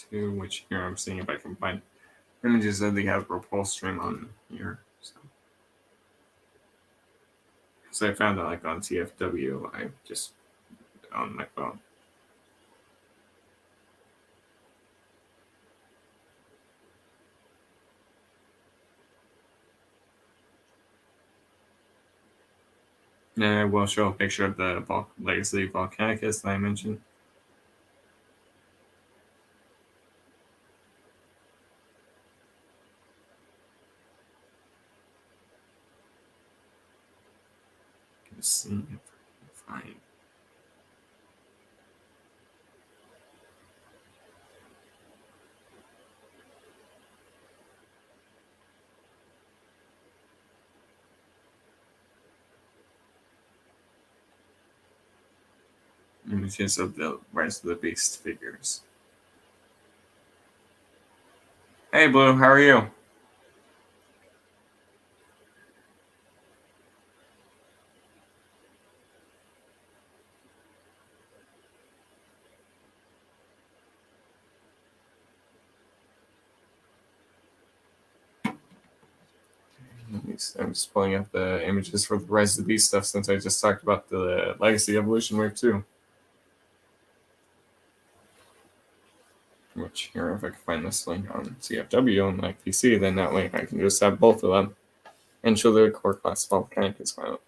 To which here I'm seeing if I can find images of the Hasbro Pulse stream on here. So I found it like on TFW. I just on my phone. And I will show a picture of the Legacy Volcanicus that I mentioned. Let's see if I can find. Images of the Rise of the Beast figures. Hey Blue, how are you? I'm just pulling up the images for the Rise of the Beast stuff since I just talked about the Legacy Evolution Wave 2. Which here, if I can find this link on CFW on my PC, then that way I can just have both of them and show the core class Volcanicus file.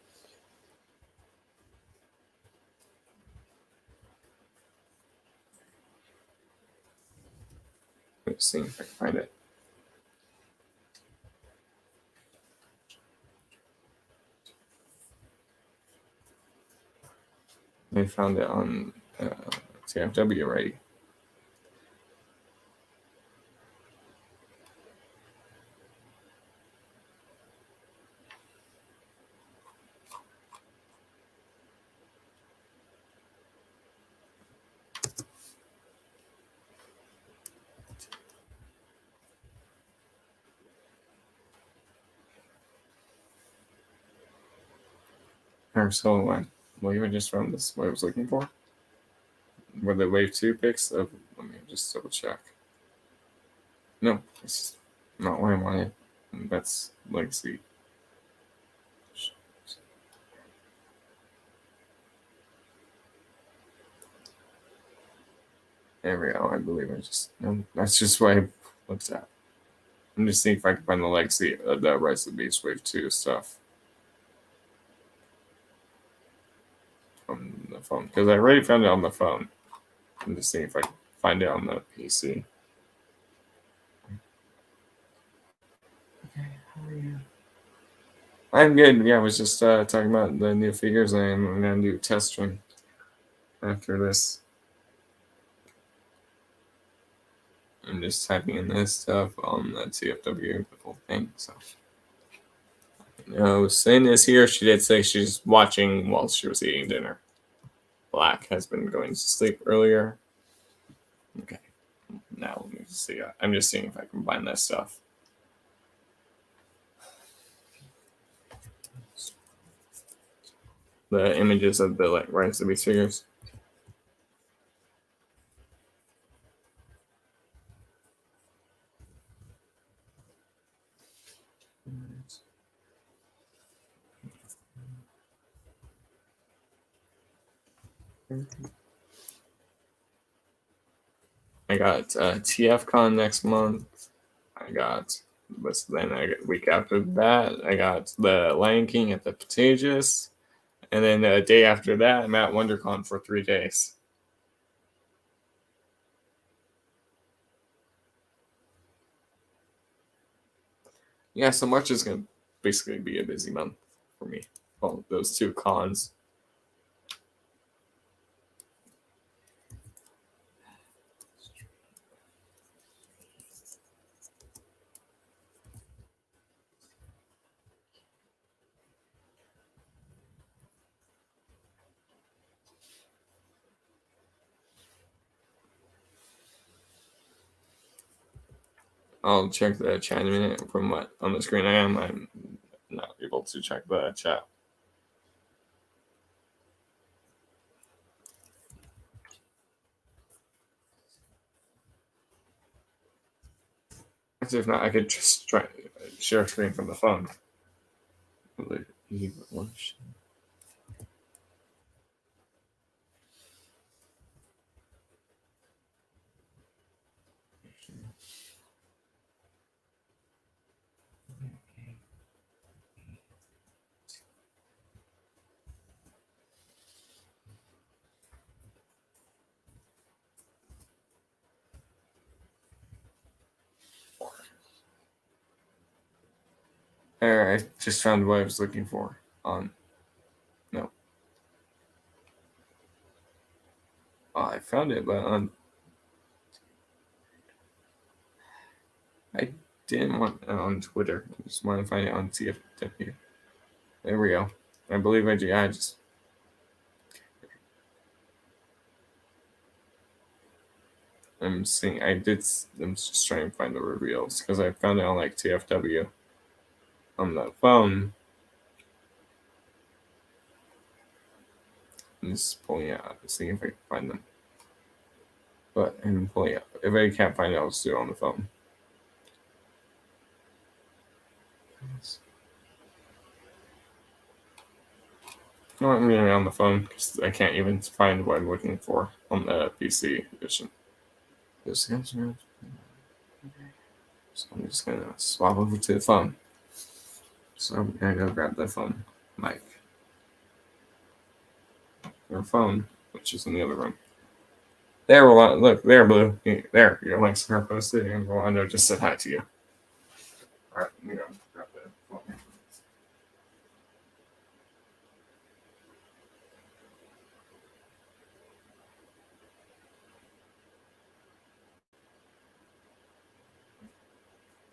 Let's see if I can find it. I found it on TFW already. Or so I believe I just found this what I was looking for. Were the Wave 2 picks of, let me just double check. No, it's not what I wanted. That's Legacy. There we go. I believe I just, no, that's just what I looked at. I'm just seeing if I can find the Legacy, the Rise of the Beast Wave 2 stuff on the phone. Because I already found it on the phone. I'm just seeing if I can find it on the PC. Okay, how are you? I'm good. Yeah, I was just talking about the new figures, and I'm going to do a test stream after this. I'm just typing in this stuff on the TFW, the full thing. So, no, Sin is here. She did say she's watching while she was eating dinner. Black has been going to sleep earlier. Okay. Now let me see. I'm just seeing if I can find this stuff. The images of the like Rise of the Beast figures. I got TFCon next month. I got what's then I got week after that. I got the Lion King at the Patages, and then the day after that, I'm at WonderCon for 3 days. Yeah, so March is gonna basically be a busy month for me. Well, those two cons. I'll check the chat in a minute. From what on the screen I'm not able to check the chat. If not, I could just try share screen from the phone. There, I just found what I was looking for. No, I found it, but I didn't want it on Twitter. I just want to find it on TFW. There we go. I believe I did. I just I'm seeing. I did. I'm just trying to find the reveals because I found it on like TFW on the phone. I'm just pulling it out, seeing if I can find them. But I'm pulling it up. If I can't find it, I'll just do it on the phone. No, I'm reading it on the phone because I can't even find what I'm looking for on the PC edition. So I'm just gonna swap over to the phone. So I'm gonna go grab the phone mic or phone, which is in the other room. There, Rolando. Look, there, Blue. There, your links are posted, and Rolando just said hi to you. All right, let me go grab the phone.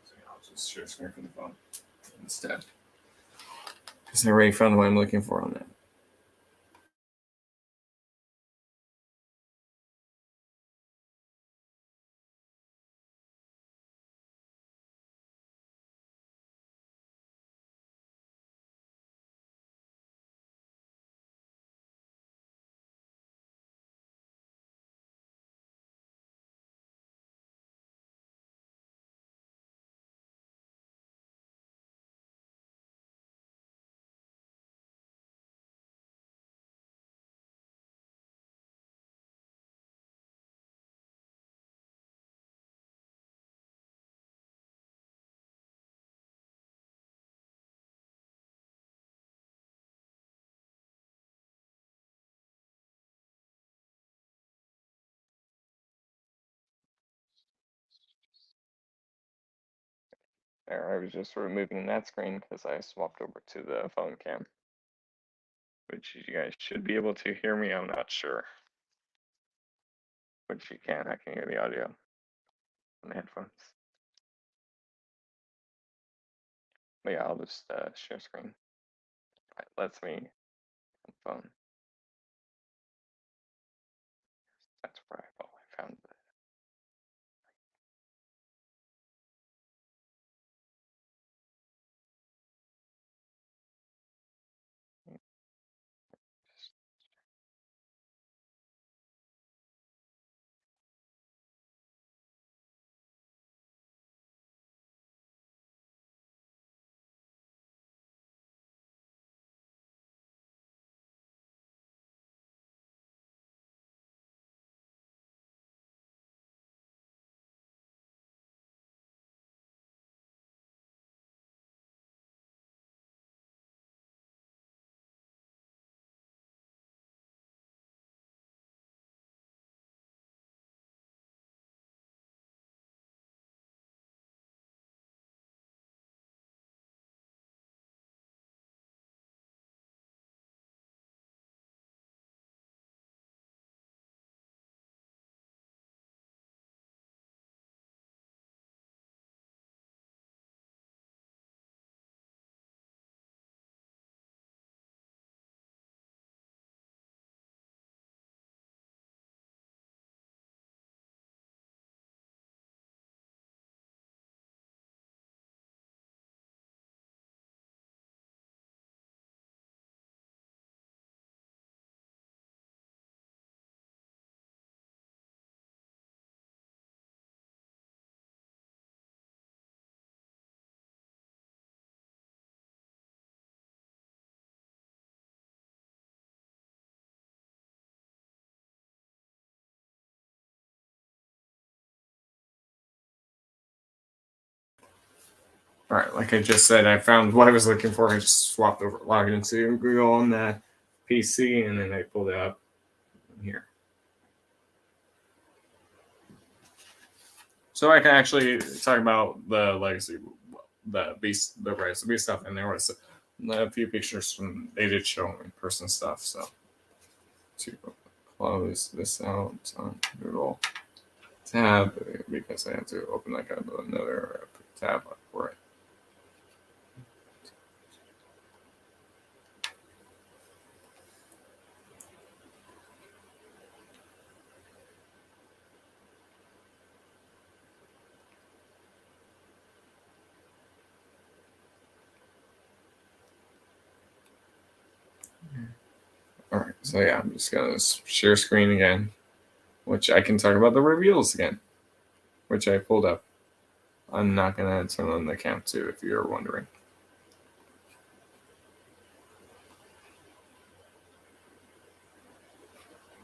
So I'll just share screen from the phone instead. Because I already found what I'm looking for on that. There, I was just removing that screen because I swapped over to the phone cam. Which you guys should be able to hear me. I'm not sure. Which you can. I can hear the audio. on headphones. But yeah, I'll just share screen. It lets me on phone. That's where I found it. All right, like I just said, I found what I was looking for. I just swapped over, logged into Google on the PC, and then I pulled it up here. So I can actually talk about the legacy, the beast, the rise of beast stuff, and there was a few pictures from they did show in person stuff. So to close this out on Google tab because I have to open like another tab for it. All right, so yeah, I'm just gonna share screen again, which I can talk about the reveals again, which I pulled up. I'm not gonna turn on the cam too, if you're wondering.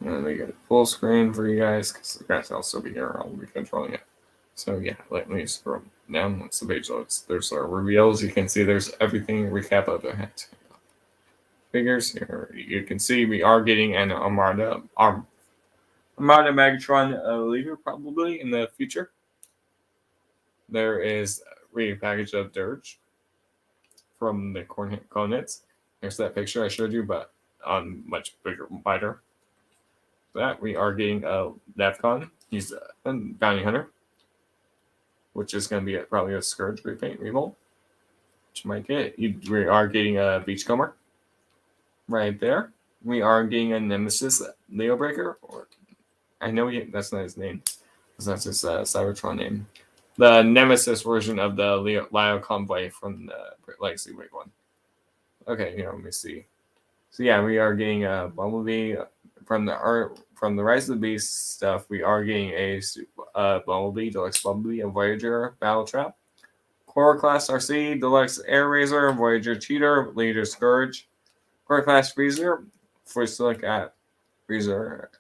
And then we get a full screen for you guys, because the guys will also be here. I'll be controlling it. So yeah, let me scroll down once the page loads. There's our reveals. You can see there's everything recap of the figures here. You can see we are getting an Armada Megatron leader probably in the future. There is a repackage of Dirge from the Cornets. There's that picture I showed you, but on much bigger, wider. That we are getting a DEFCON. He's a bounty hunter, which is going to be probably a Scourge repaint remold, which you might get. We are getting a Beachcomber right there. We are getting a Nemesis Leo Breaker. Or I know that's not his name, because that's his Cybertron name. The Nemesis version of the Leo Convoy from the Legacy Wig one. Okay, here, let me see. So yeah, we are getting a Bumblebee from the Rise of the Beast stuff. We are getting a Bumblebee, Deluxe Bumblebee, a Voyager Battle Trap, Core Class RC, Deluxe Air Razor, Voyager Cheater, Leader Scourge, Core Class Freezer. First look at Freezer.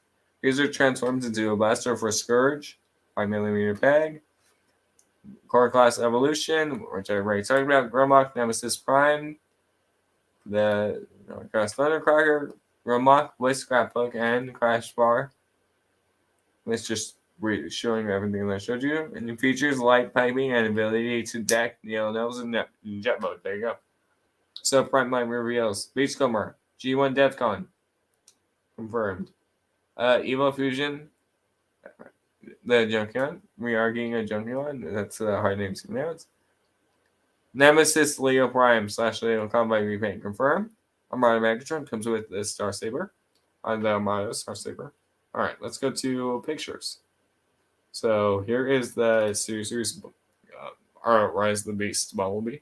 Freezer transforms into a blaster for Scourge, 5mm bag. Core Class Evolution, which I already talked about. Grimlock Nemesis Prime, the Crash Thundercracker, Grimlock with Scrapbook and Crash Bar. It's just showing everything that I showed you. And it features light piping and ability to deck Neo Nose and jet mode. There you go. So Prime Line reveals Beachcomber, G1 DEFCON. Confirmed. Evo Fusion. the Junkyard. We are getting a Junkyard. That's hard name to pronounce. Nemesis Leo Prime / Leo Combat Repaint confirmed. Armada Megatron comes with the Star Saber. On the Armada Star Saber. Alright, let's go to pictures. So here is the series Rise of the Beast Bumblebee.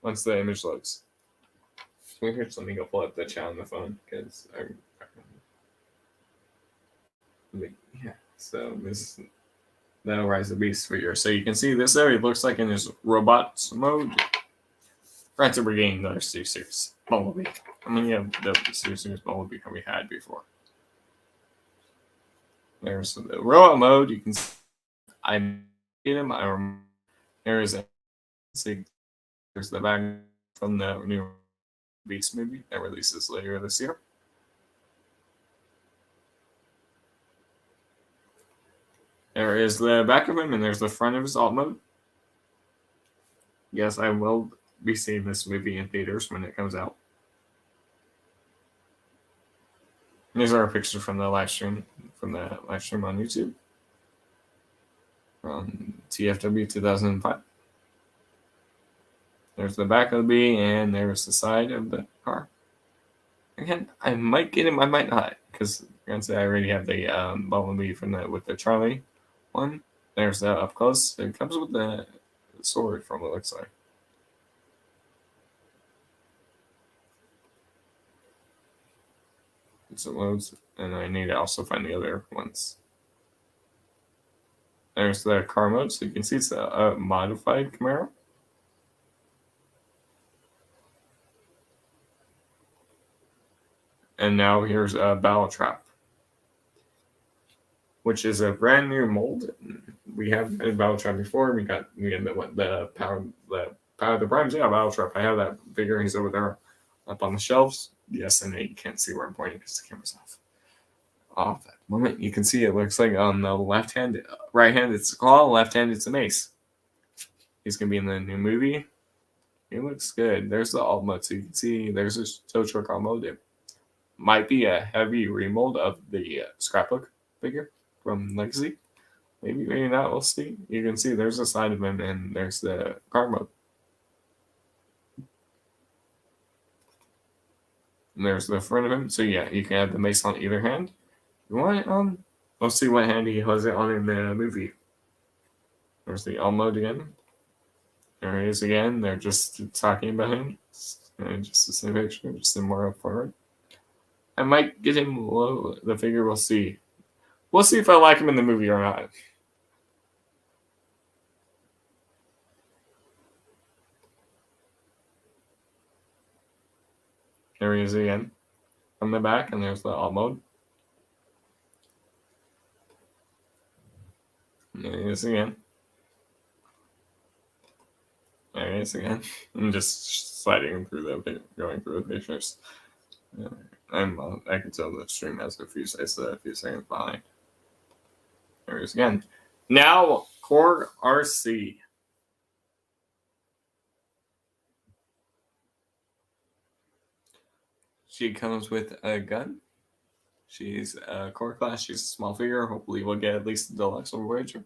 Once the image loads. So here's, let me go pull up the chat on the phone because yeah. So this is the Rise of the Beast figure. So you can see this area looks like in his robot mode. Right, so we're getting another series Bumblebee. I mean, yeah, the series Bumblebee we had before. There's the robot mode. You can see I made him. I remember there is a there's the back from the new Beast movie that releases later this year. There is the back of him, and there's the front of his alt mode. Yes, I will be seeing this movie in theaters when it comes out. These are pictures from the live stream on YouTube from TFW 2005. There's the back of the bee, and there's the side of the car. Again, I might get him, I might not, because I already have the Bumblebee from with the Charlie one. There's that up close. It comes with the sword from what it looks like. So it loads, and I need to also find the other ones. There's the car mode, so you can see it's a modified Camaro. And now here's a Battle Trap, which is a brand new mold. We have a Battle Trap before. We had the power of the Primes. Yeah, Battle Trap. I have that figure. He's over there up on the shelves. Yes, I know you can't see where I'm pointing because the camera's off. Off that moment, you can see it looks like on the left hand, right hand it's a claw, left hand it's a mace. He's gonna be in the new movie. He looks good. There's the alt mode, so you can see there's a tow truck alt mode. It might be a heavy remold of the scrapbook figure from Legacy. Maybe not. We'll see. You can see there's a side of him, and there's the car mode. And there's the front of him. So yeah, you can have the mace on either hand. You want it on? We'll see what hand he has it on in the movie. There's the alt mode again. There he is again. They're just talking about him. And just the same picture, just more up forward. I might get him low. The figure, we'll see. We'll see if I like him in the movie or not. There he is again. From the back, and there's the alt mode. There he is again. There he is again. I'm just sliding through going through the pictures. I can tell the stream has a few seconds behind. There he is again. Now, Core RC. She comes with a gun. She's a core class. She's a small figure. Hopefully, we'll get at least the deluxe or Voyager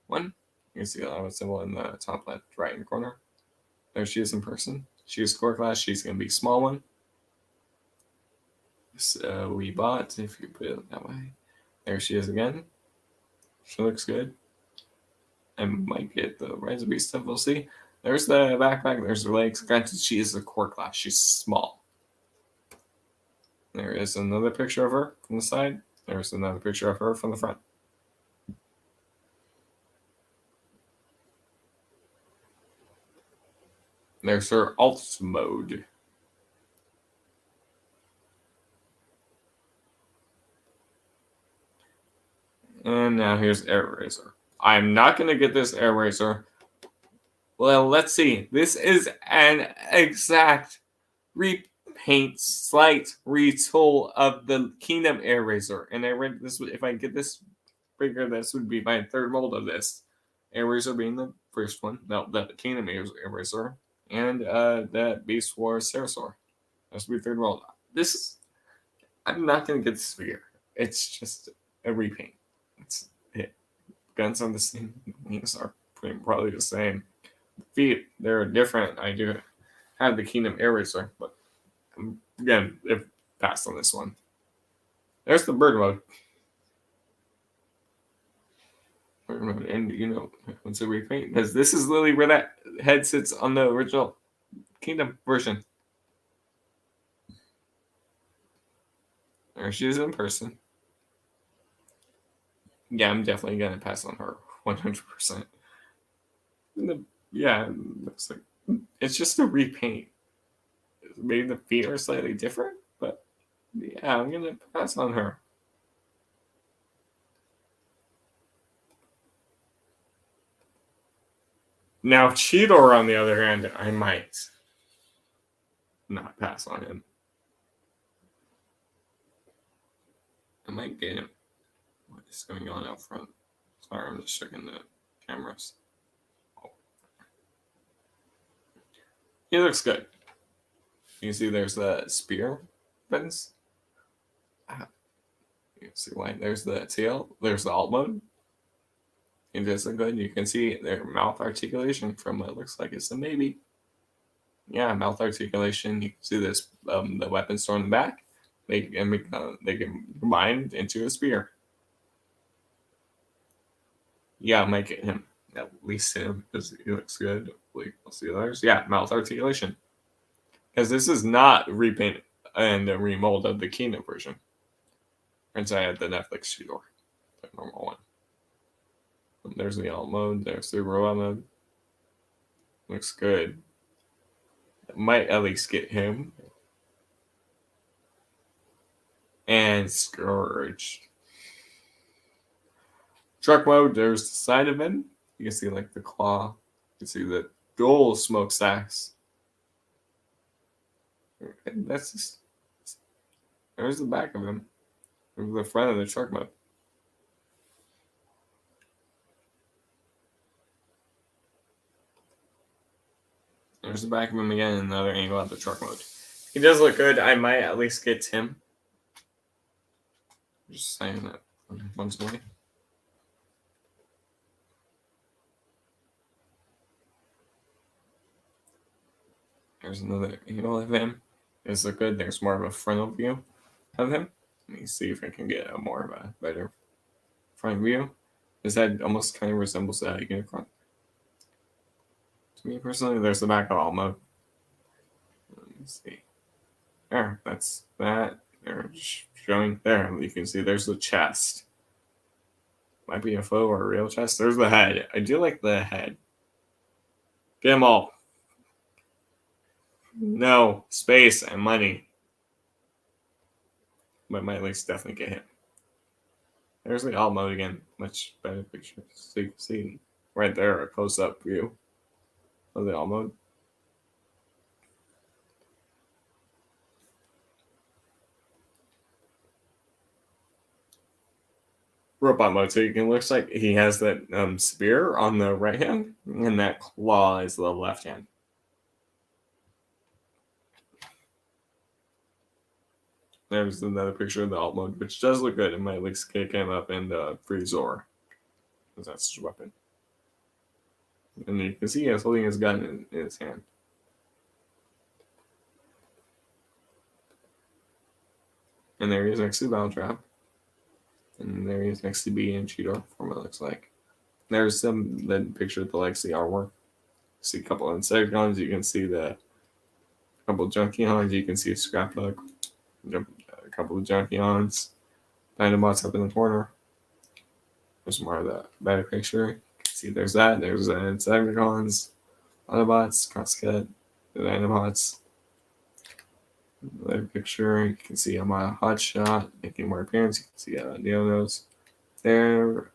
one. You can see the symbol in the top left right hand corner. There she is in person. She's core class. She's going to be a small one. So we bought, if you put it that way. There she is again. She looks good. I might get the Rise of Beast stuff. We'll see. There's the backpack. There's the legs. Granted, she is a core class. She's small. There is another picture of her from the side. There's another picture of her from the front. There's her alt mode. And now here's Air Razor. I'm not going to get this Air Razor. Well, let's see. This is an exact repaint, slight retool of the Kingdom Air Razor. And I read this. If I get this figure, this would be my third mold of this. Air Razor being the first one. No, the Kingdom Air Razor. And that Beast Wars Pterosaur. This would be third mold. I'm not going to get this figure. It's just a repaint. That's it. guns are the same. Wings are probably the same. Feet, they're different. I do have the Kingdom Air Racer, but again, if passed on this one. There's the bird mode. Bird mode, and once a repaint, because this is literally where that head sits on the original Kingdom version. There she is in person. Yeah, I'm definitely gonna pass on her 100%. Yeah, it looks like it's just a repaint. Maybe the feet are slightly different, but yeah, I'm gonna pass on her. Now, Cheetor, on the other hand, I might not pass on him. I might get him. What is going on out front? Sorry, I'm just checking the cameras. Oh. He looks good. You can see there's the spear buttons. You can see why. There's the tail. There's the alt mode. It does look good. You can see their mouth articulation from what looks like it's a maybe. Yeah, mouth articulation. You can see this the weapon store in the back. They can combine into a spear. Yeah, I might get him. At least him, because he looks good. We'll see the others. Yeah, mouth articulation. Because this is not repainted and a remold of the Kingdom version. And I had the Netflix Cheetor, the normal one. There's the alt mode. There's the robot mode. Looks good. Might at least get him. And Scourge. Truck mode, there's the side of him. You can see like the claw. You can see the dual smokestacks. And that's just. There's the back of him. There's the front of the truck mode. There's the back of him again, and another angle of the truck mode. He does look good. I might at least get him. Just saying that once away. There's another angle of him. Does look good. There's more of a frontal view of him. Let me see if I can get a more of a better front view. His head almost kind of resembles that Unicron. To me personally, there's the back of all mode. Let me see. There, that's that. They're showing there. You can see there's the chest. Might be a faux or a real chest. There's the head. I do like the head. Get them all. No, space and money. But might at least definitely get him. There's the alt mode again. Much better picture. So you can see right there a close-up view of the alt mode. Robot mode. So you can looks like he has that spear on the right hand, and that claw is the left hand. There's another picture of the alt mode, which does look good. It might at least kick him up and free Zor, because that's his weapon. And you can see he's holding his gun in his hand. And there he is next to the Battle Trap. And there he is next to B and Cheetor, from what it looks like. There's the picture of the Legacy artwork. See a couple of Insecticons. You can see a couple of Junkions. You can see a Scrapbook. A couple of Junkions. Dinobots up in the corner. There's more of the better picture. You can see there's that. There's the Insecticons. Autobots. Crosscut. The Dinobots. Another picture, you can see I'm on a hot shot making more appearance. You can see Neonos there.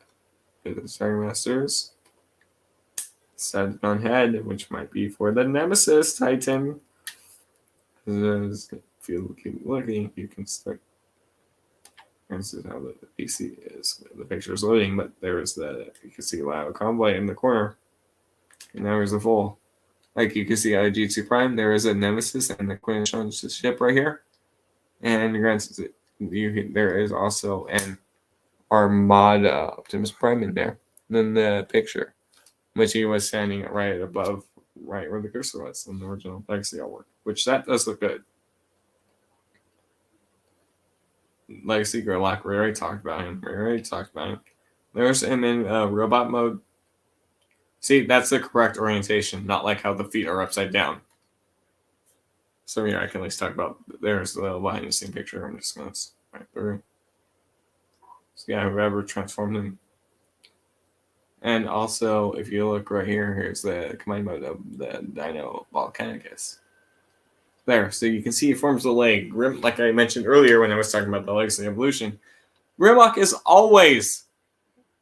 The Starting Masters. Decepticon head, which might be for the Nemesis Titan. If you keep looking, you can start. This is how the PC is. The picture is loading, but there is you can see Lava Convoy in the corner. And there's the full. Like you can see out of G2 Prime, there is a Nemesis and the Quintessential ship right here. And there is also an Armada Optimus Prime in there. than the picture, which he was standing right above, right where the cursor was in the original Legacy artwork, which that does look good. Legacy Gridlock, we already talked about him. There's him in robot mode. See, that's the correct orientation, not like how the feet are upside down. So yeah, I can at least talk about. There's the behind the scene picture. I'm just gonna right through. So yeah, whoever transformed him. And also, if you look right here, here's the command mode of the Dino Volcanicus. There, so you can see it forms the leg. Like I mentioned earlier when I was talking about the legacy evolution, Grimlock is always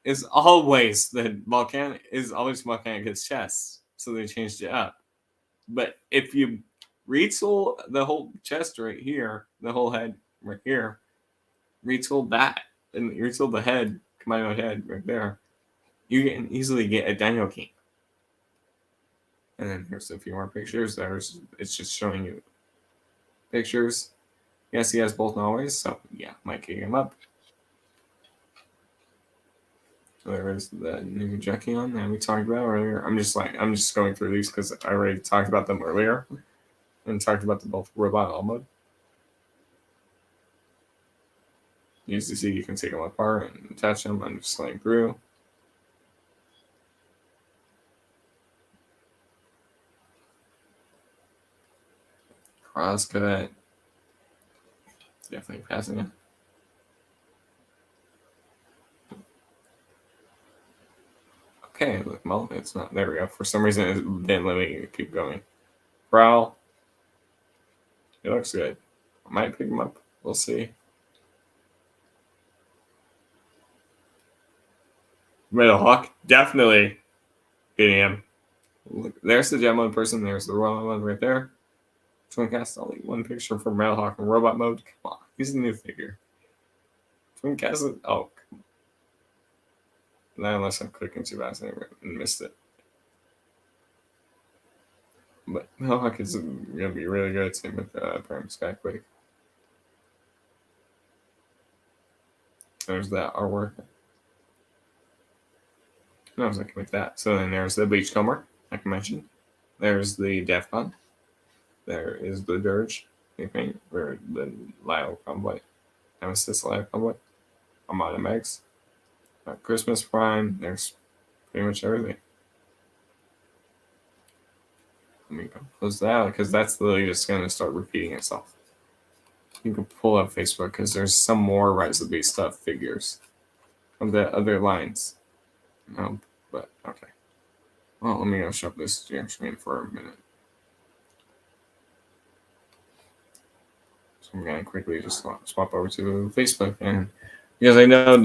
the Volcanicus chest. So they changed it up. But if you retool the whole chest right here, the whole head right here, retool that, and retool the head, combine mode head right there, you can easily get a Dino King. And then here's a few more pictures. It's just showing you pictures. Yes, he has both always, so yeah, might kick him up. There is the new Jekion that we talked about earlier. I'm just going through these because I already talked about them earlier and talked about the both robot all mode. You see, you can take them apart and attach them. I'm just going through. Crosscut. Definitely passing it. Okay, well, it's not. There we go. For some reason, it didn't let me keep going. Prowl. It looks good. I might pick him up. We'll see. Middle Hawk. Definitely beating him. Look, there's the gem mode person. There's the robot mode right there. Twin cast only one picture from Railhawk in robot mode. Come on, he's a new figure. Twin cast. Oh, not unless I'm clicking too fast and missed it. But Railhawk is gonna be really good. Same with Prime Skyquake. There's that artwork. No, I was looking like that. So then there's the Beachcomber, like I mentioned. There's the Defcon. There is the Dirge. Or the Lyle Convoy. Nemesis Lyle Convoy. Armada Megs. Christmas Prime. There's pretty much everything. Let me go close that out because that's literally just going to start repeating itself. You can pull up Facebook because there's some more Rise of the Beast stuff figures from the other lines. No, but okay. Well, let me go shut this jam screen for a minute. So I'm going to quickly just swap over to Facebook, and because I know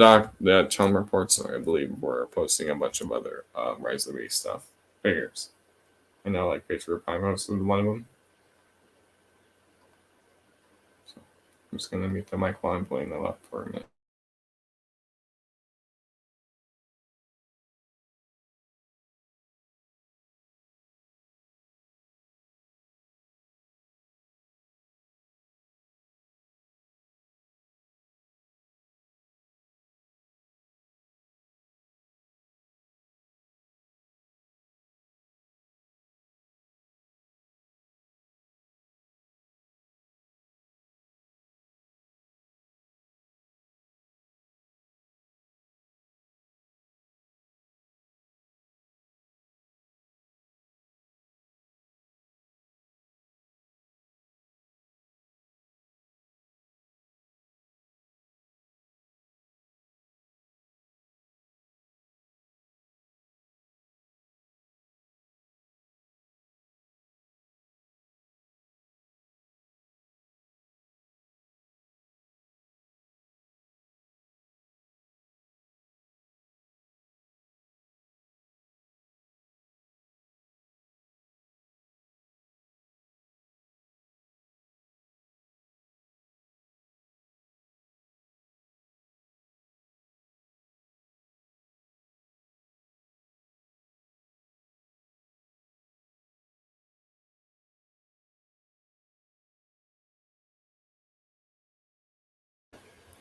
that Chum Reports, I believe, were posting a bunch of other Rise of the Beast stuff figures. I know, like Patriot Prime posted one of them. So I'm just going to mute the mic while I'm pulling them up for a minute.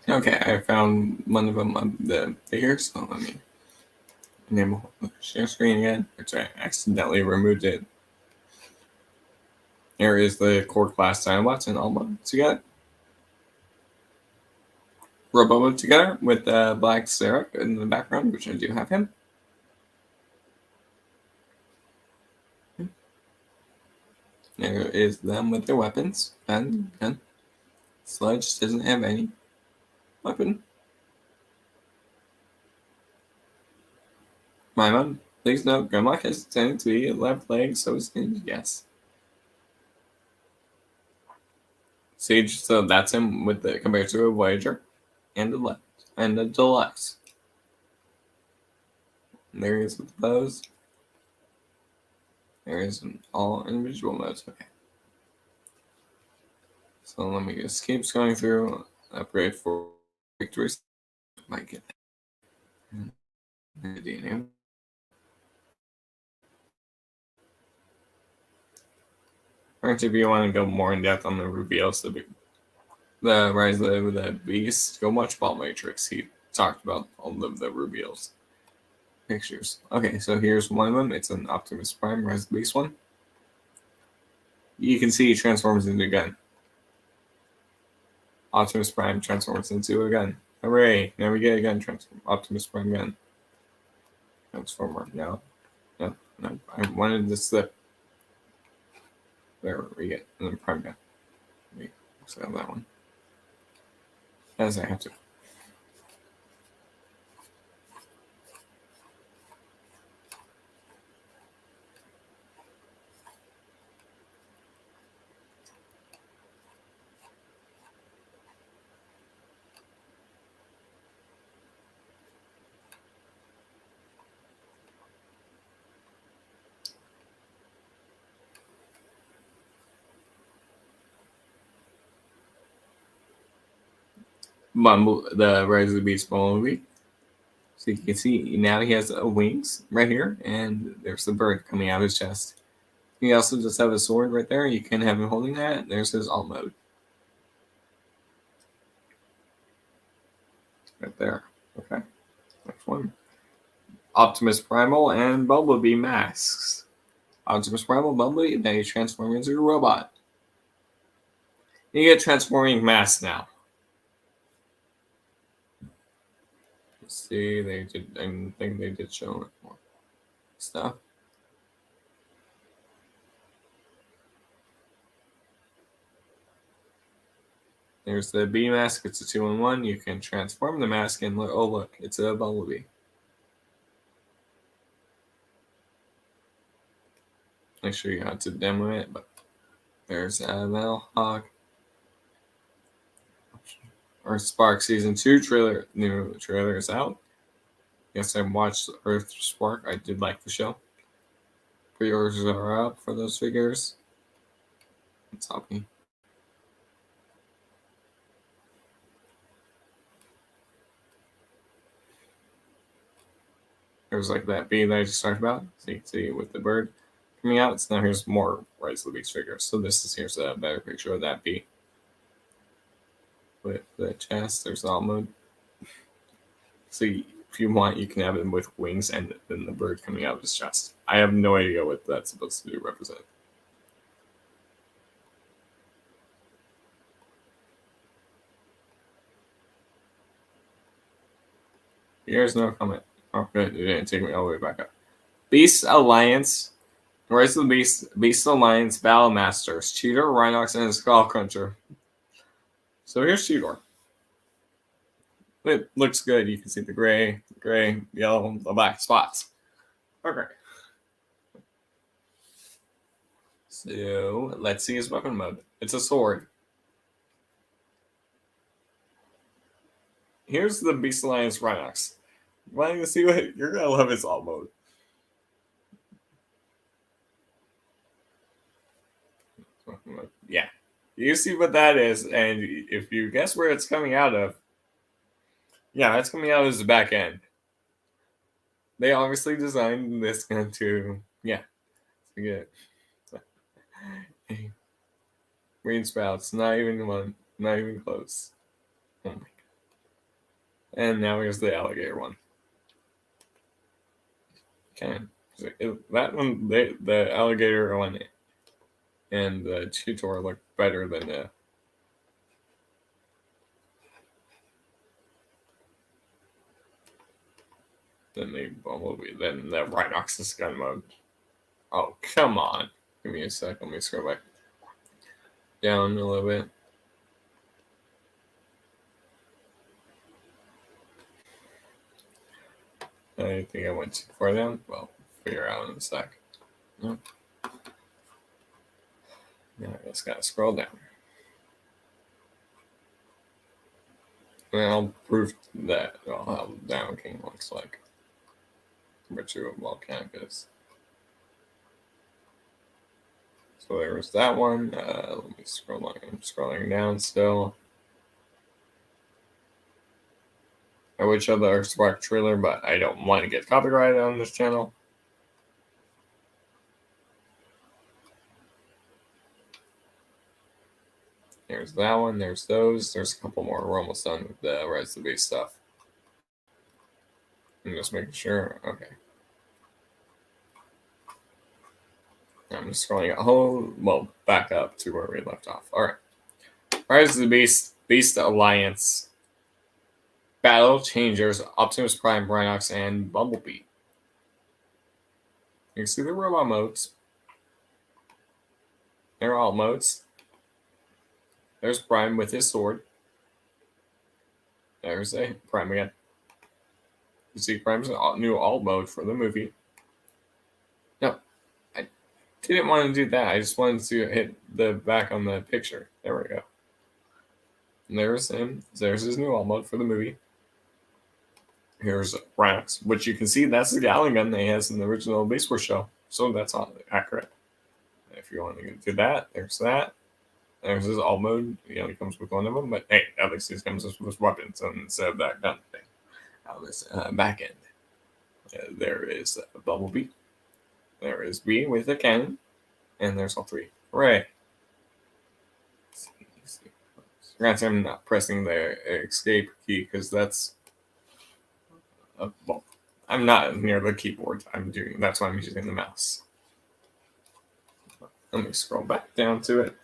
Okay, I found one of them, the figures. So let me Enable share screen again, which I accidentally removed it. Here is the core class Dinobots and Alma together. Robo together with Black Seraph in the background, which I do have him. There is them with their weapons. And Sludge doesn't have any weapon. My mom, please note, Grimlock has tended to be left leg, so is yes. Siege, so that's him with the compared to a Voyager and a left and a Deluxe. There is with the bows. There is in all individual modes. Okay. So let me just keep going through. Upgrade for victories. Might get DNA. Or if you want to go more in depth on the reveals, the Rise of the Beast, go watch Ball Matrix. He talked about all of the reveals. Pictures. Okay, so here's one of them. It's an Optimus Prime Rise of the Beast one. You can see he transforms into a gun. Optimus Prime transforms into a gun. Hooray! Now we get a gun transform. Optimus Prime gun. Transformer. No. No. I wanted to slip. There we get. And then Prime gun. Wait. So that one. As I have to. The Rise of the Beast movie. So you can see now he has wings right here, and there's the bird coming out of his chest. He also just have a sword right there. You can have him holding that. There's his alt mode. Right there. Okay. Next one. Optimus Primal and Bumblebee masks. Optimus Primal, Bumblebee, then you transform into a robot. You get transforming masks now. Let's see, they did. I think they did show more stuff. There's the bee mask. It's a 2-in-1. You can transform the mask and look. Oh look, it's a Bumblebee. Make sure you have to demo it, but there's Metal Hawk. Earth Spark Season 2 trailer. New trailer is out. Yes, I watched Earth Spark. I did like the show. Pre-orders are up for those figures. It's happy. It was like that bee that I just talked about. So you can see with the bird coming out. So now here's more Rise of the Beast figures. So here's a better picture of that bee. With the chest, there's the alt mode. So if you want, you can have him with wings and then the bird coming out of his chest. I have no idea what that's supposed to represent. Here's no comment. Oh, good. It didn't take me all the way back up. Beast Alliance. Rise of the Beast Alliance Battle Masters. Cheetor, Rhinox, and Skullcruncher. So here's Cheetor. It looks good. You can see the gray, yellow, the black spots. Okay. So let's see his weapon mode. It's a sword. Here's the Beast Alliance Rhinox. Wanting to see what you're gonna love his alt mode. Yeah. You see what that is, and if you guess where it's coming out of, yeah, it's coming out of his back end. They obviously designed this gun to get green sprouts. Not even one. Not even close. Oh my god. And now here's the alligator one. Ken. That one, the alligator one and the tutor look better than the bumblebee, than the rhinoceros gun mode. Oh, come on. Give me a sec. Let me scroll back down a little bit. I think I went too far down. Well, figure out in a sec. Nope. Now I just gotta scroll down. And I'll prove that how Down King looks like. Virtue of volcanic is. So there was that one. Let me scroll. I'm scrolling down still. I would show the Earthspark trailer, but I don't want to get copyrighted on this channel. There's that one. There's those. There's a couple more. We're almost done with the Rise of the Beast stuff. I'm just making sure. Okay. I'm just scrolling back up to where we left off. All right. Rise of the Beast Alliance, Battle Changers, Optimus Prime, Rhinox, and Bumblebee. You can see the robot modes. They're alt modes. There's Prime with his sword. There's a Prime again. You see Prime's new alt mode for the movie. No, I didn't want to do that. I just wanted to hit the back on the picture. There we go. And there's him. There's his new alt mode for the movie. Here's Rhinox, which you can see that's the Gatling gun that he has in the original Beast Wars show. So that's all accurate. If you want to do that, there's that. There's his alt mode. He only comes with one of them, but hey, at least he comes with weapons instead of that gun thing. Now this back end. There is Bumblebee. There is B with a cannon. And there's all three. Hooray! Granted, I'm not pressing the escape key because that's I'm not near the keyboard. That's why I'm using the mouse. Let me scroll back down to it.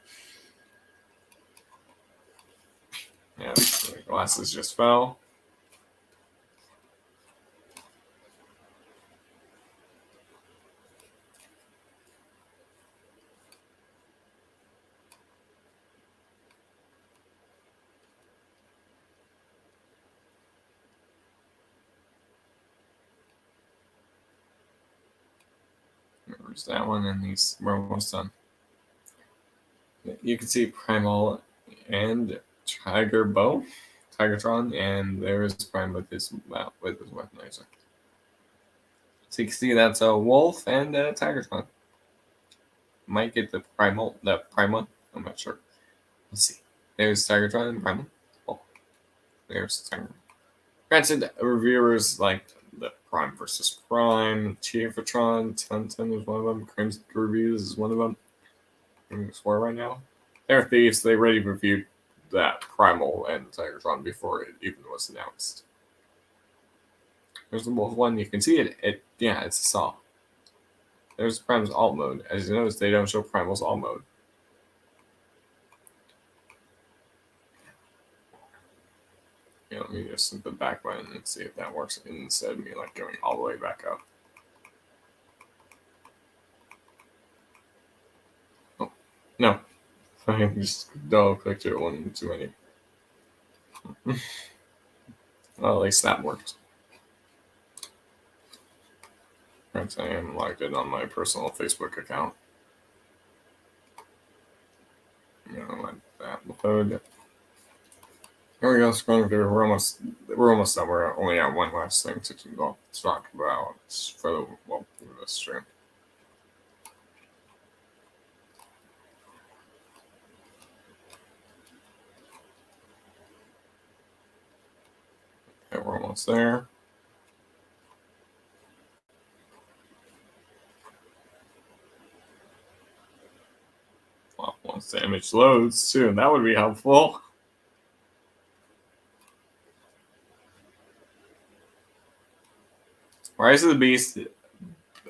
Yeah, the glasses just fell. There's that one, and we're almost done. You can see Primal and Tigertron, and there's Prime with his weaponizer. So you can see that's a wolf and a Tigertron. Might get the Prime one. I'm not sure. Let's see. There's Tigertron and Primal. Oh, there's Tigertron. Granted, reviewers like the Prime versus Prime, Tiafatron, Tintin is one of them, Crimson Reviews is one of them. I'm going to swear right now. They're thieves. They already reviewed that Primal and Tigertron before it even was announced. There's the wolf one. You can see it. Yeah, it's a saw. There's Prime's alt mode. As you notice, they don't show Primal's alt mode. Yeah, let me just hit the back button and see if that works instead of me like going all the way back up. Oh, no. I just double clicked it one too many. Well, at least that worked. Right, I am logged in on my personal Facebook account. I'm gonna let that load. Here we go, scrolling through. We're almost done. We're only at one last thing to talk about for the stream. Okay, we're almost there. Well, once the image loads too, that would be helpful. Rise of the Beast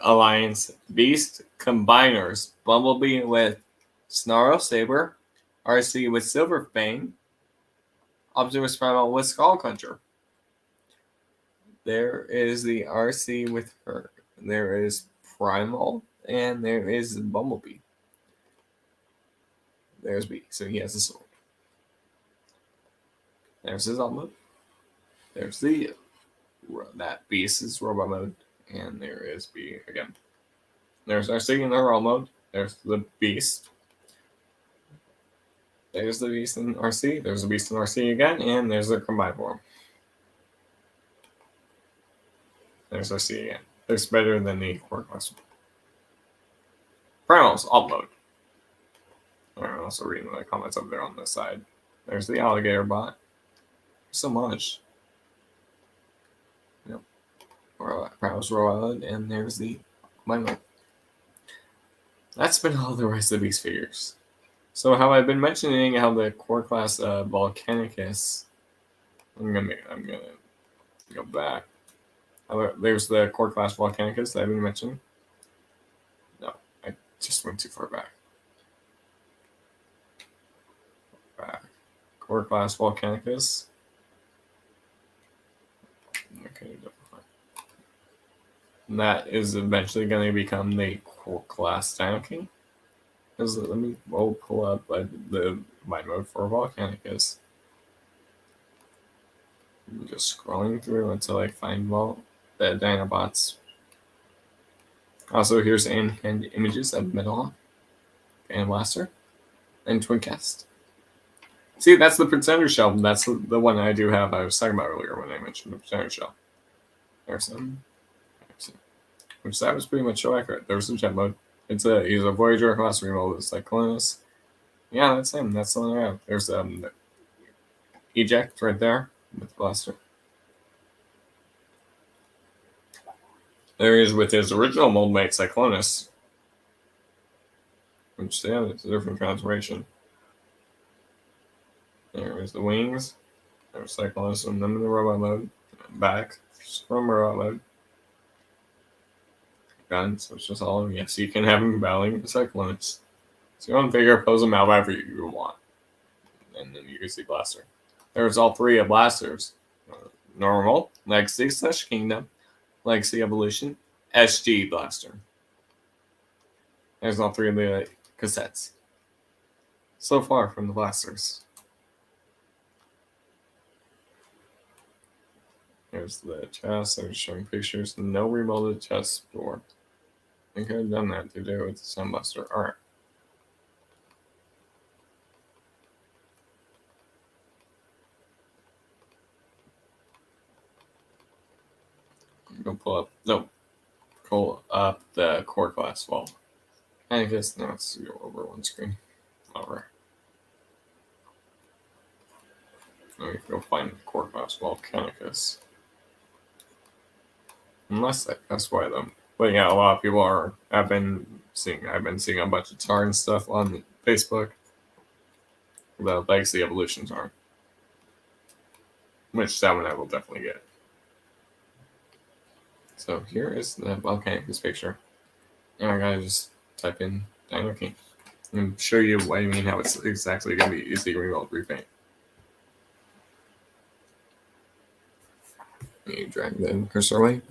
Alliance Beast Combiners. Bumblebee with Snarl Saber. RC with Silver Fang. Optimus Primal with Skullcruncher. There is the RC with her. There is Primal, and there is Bumblebee. There's B, so he has a sword. There's his alt mode. There's that Beast's robot mode, and there is B again. There's RC in their alt mode. There's the Beast. There's the Beast in RC. There's the Beast in RC again, and there's the combined form. There's RC again. It's better than the core class. Primal's alt mode. I'm also reading the comments up there on the side. There's the alligator bot. So much. Yep. Primal's robot, and there's the mode. That's been all the rest of these figures. So how I've been mentioning how the core class Volcanicus. I'm gonna go back. There's the core class Volcanicus that I've been mentioning. No, I just went too far back. Core class Volcanicus. Okay, and that is eventually going to become the core class Dino King. Let me pull up the mind mode for Volcanicus. I'm just scrolling through until I find the Dinobots. Also, here's in-hand images of Metalhawk and Blaster and Twincast. See, that's the Pretender Shell. That's the one I do have. I was talking about earlier when I mentioned the Pretender Shell. There's some. Which that was pretty much so accurate. There was some jet mode. He's a Voyager class remold. It's like Cyclonus. Yeah, that's him. That's the one I have. There's the eject right there with Blaster. There he is with his original mold mate Cyclonus. Which, yeah, it's a different transformation. There's the wings. There's Cyclonus and them in the robot mode. Back from robot mode. Guns, which is all. Yes, you can have him battling the Cyclonus. So you want to figure pose him however you want. And then you can see Blaster. There's all three of Blasters. Normal, Legacy / Kingdom, Legacy Evolution, SG Blaster. There's all three of the cassettes. So far from the Blasters. There's the chest. They're showing pictures. No remolded chest door. I could have done that to do with the Sunbuster. Alright. Go pull up the core class wall. I guess now let's go over one screen. Over. Let me go find the core class Volcanicus. Unless that's why them. But yeah, a lot of people I've been seeing a bunch of tar and stuff on Facebook. The Legacy Evolutions are. Which that one I will definitely get. So here is the Volcanicus picture. And I gotta just type in Dino King and show you what I mean, how it's exactly gonna be easy to repaint. You drag the cursor away.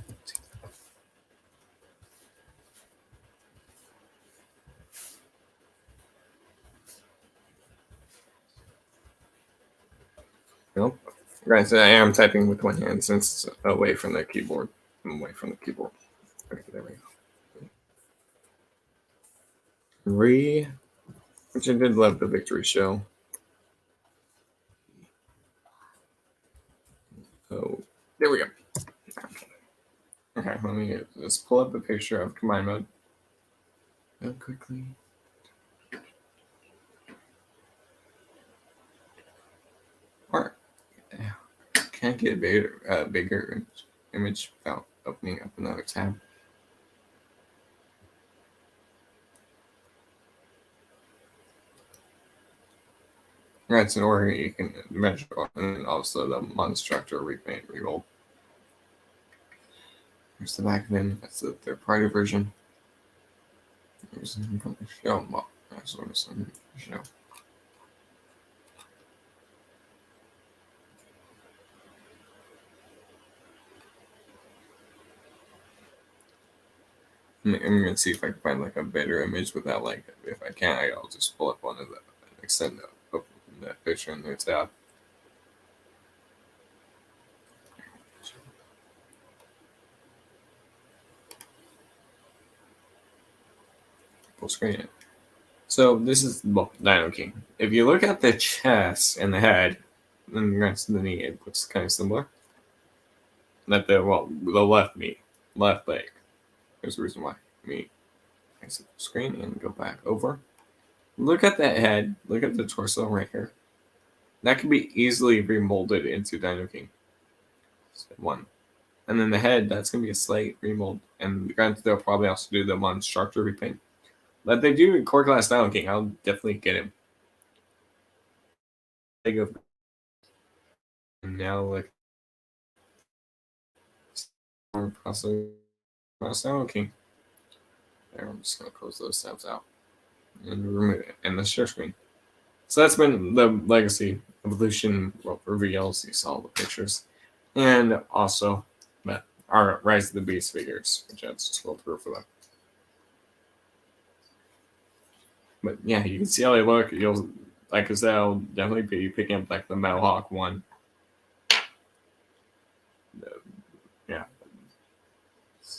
Nope. Right, so I am typing with one hand since it's away from the keyboard. I'm away from the keyboard. Okay, there we go. Which I did love the victory show. Oh, there we go. Okay, let me just pull up the picture of combine mode. Real quickly. Alright. Can't get a bigger image without opening up another tab. Right, so where you can measure, and also the Monstructor repaint reroll. Here's the back of them. That's the third-party version. Here's the show. Well, that's what it's on the show. I'm gonna see if I can find like a better image without like. If I can't, I'll just pull up one of the and extend up that picture in their tab. Full screen it. So this is Dino King. If you look at the chest and the head, and the rest of the knee, it looks kind of similar. That the left leg. There's a reason why. Exit the screen and go back over. Look at that head. Look at the torso right here. That can be easily remolded into Dino King. Step one. And then the head, that's going to be a slight remold. And granted, they'll probably also do the mod structure repaint. But they do in Core Class Dino King. I'll definitely get him. And now, like, process Dino King. There, I'm just going to close those tabs out and remove it. And the share screen. So that's been the Legacy Evolution reveals. You saw the pictures. And also, our Rise of the Beast figures, which I just scrolled through for them. But yeah, you can see how they look. You'll, like I said, I'll definitely be picking up like the Mohawk one.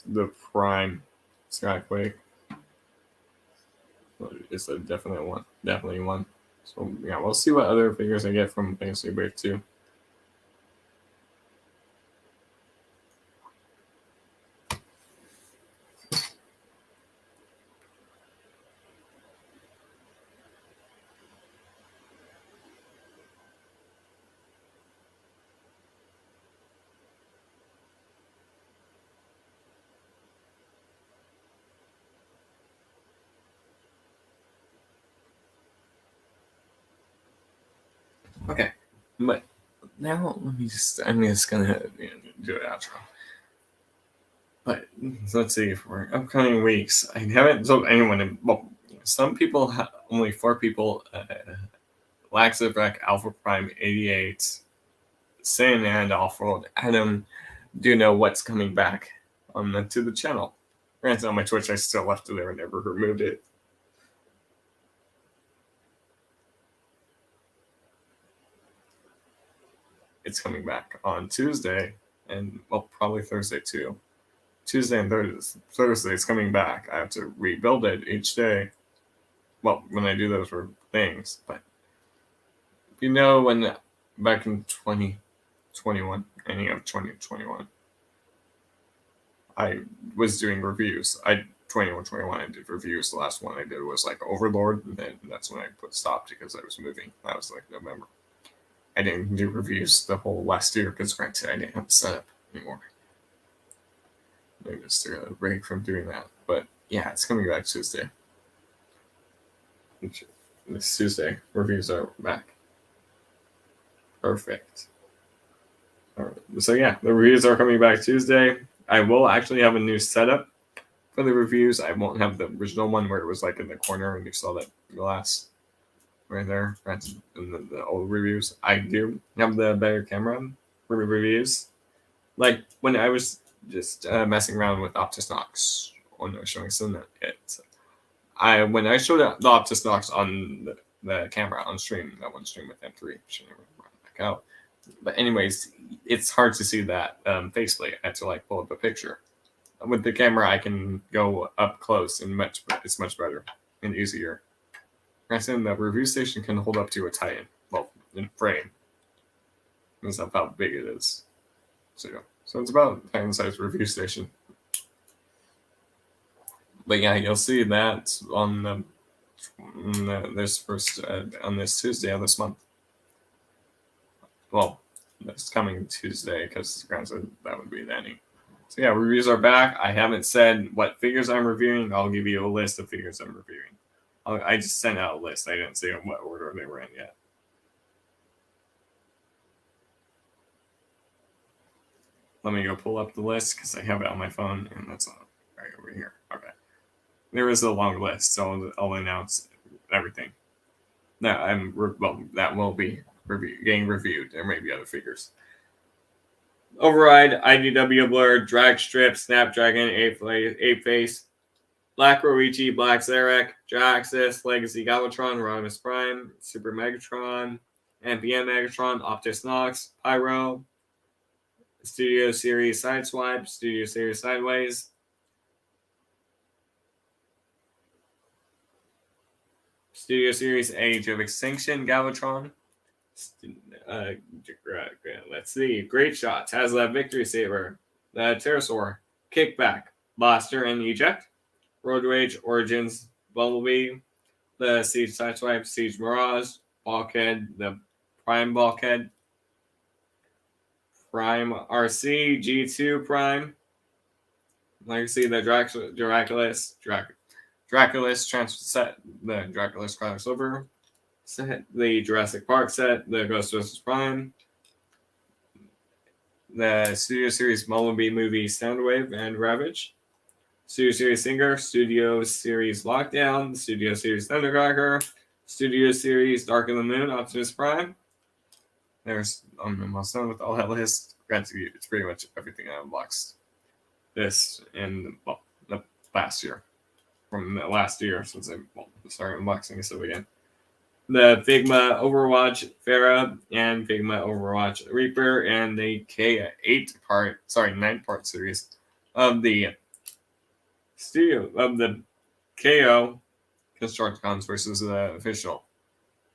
The Prime Skyquake. It's a definitely one. So yeah, we'll see what other figures I get from Fantasy Break 2. Okay, but now I'm just gonna do an outro. But let's see, for upcoming weeks, I haven't told anyone. Well, some people, only 4 people, Laxavrek, Alpha Prime 88, Sin, and Offworld Adam do know what's coming back to the channel. Granted, on my Twitch, I still left it there and never removed it. It's coming back on Tuesday, and well, probably Thursday too. Tuesday and Thursday it's coming back. I have to rebuild it each day. Well, when I do those things, but you know, when back in 2021, ending of 2021, I was doing reviews. 21 I did reviews. The last one I did was like Overlord, and then that's when I put stop because I was moving. That was like November. I didn't do reviews the whole last year because granted I didn't have the setup anymore. I just took a break from doing that. But yeah, it's coming back Tuesday. This Tuesday, reviews are back. Perfect. All right. So yeah, the reviews are coming back Tuesday. I will actually have a new setup for the reviews. I won't have the original one where it was like in the corner and you saw that glass right there. That's in the old reviews. I do have the better camera for the reviews. Like when I was just messing around with OptisNox on showing some of it. When I showed the OptisNox on the camera on stream, that one stream with M3, should never run back out. But anyways, it's hard to see that faceplate. I had to like pull up a picture. With the camera, I can go up close and it's much better and easier. Granted, the review station can hold up to a Titan, well, in frame. That's how big it is. So it's about a Titan-sized review station. But yeah, you'll see that on this Tuesday of this month. Well, this coming Tuesday, because granted that would be the ending. So yeah, reviews are back. I haven't said what figures I'm reviewing. I'll give you a list of figures I'm reviewing. I just sent out a list. I didn't say in what order they were in yet. Let me go pull up the list because I have it on my phone, and that's right over here. Okay. There is a long list, so I'll announce everything. That will be getting reviewed. There may be other figures. Override, IDW Blur, Drag Strip, Snapdragon, Ape Face, Black Roichi, Black Zarek, Jiraxis, Legacy Galvatron, Rodimus Prime, Super Megatron, NPM Megatron, Optus Nox, Pyro, Studio Series Sideswipe, Studio Series Sideways, Studio Series Age of Extinction Galvatron. Let's see. Great Shot, Tazla Victory Saber, the Pterosaur, Kickback, Blaster and Eject, Road Rage Origins Bumblebee, the Siege Sideswipe, Siege Mirage, Bulkhead, the Prime Bulkhead, Prime RC, G2 Prime, Legacy, the Draculus transfer set, the Draculus crossover set, the Jurassic Park set, the Ghostbusters Prime, the Studio Series Bumblebee movie Soundwave and Ravage, Studio Series Singer, Studio Series Lockdown, Studio Series Thundercracker, Studio Series Dark of the Moon, Optimus Prime. There's I'm almost done with all that list. Granted, it's pretty much everything I unboxed this in the last year. From the last year since I started unboxing this again. The Figma Overwatch Farah and Figma Overwatch Reaper and the nine-part series of the KO Constructicons versus the official.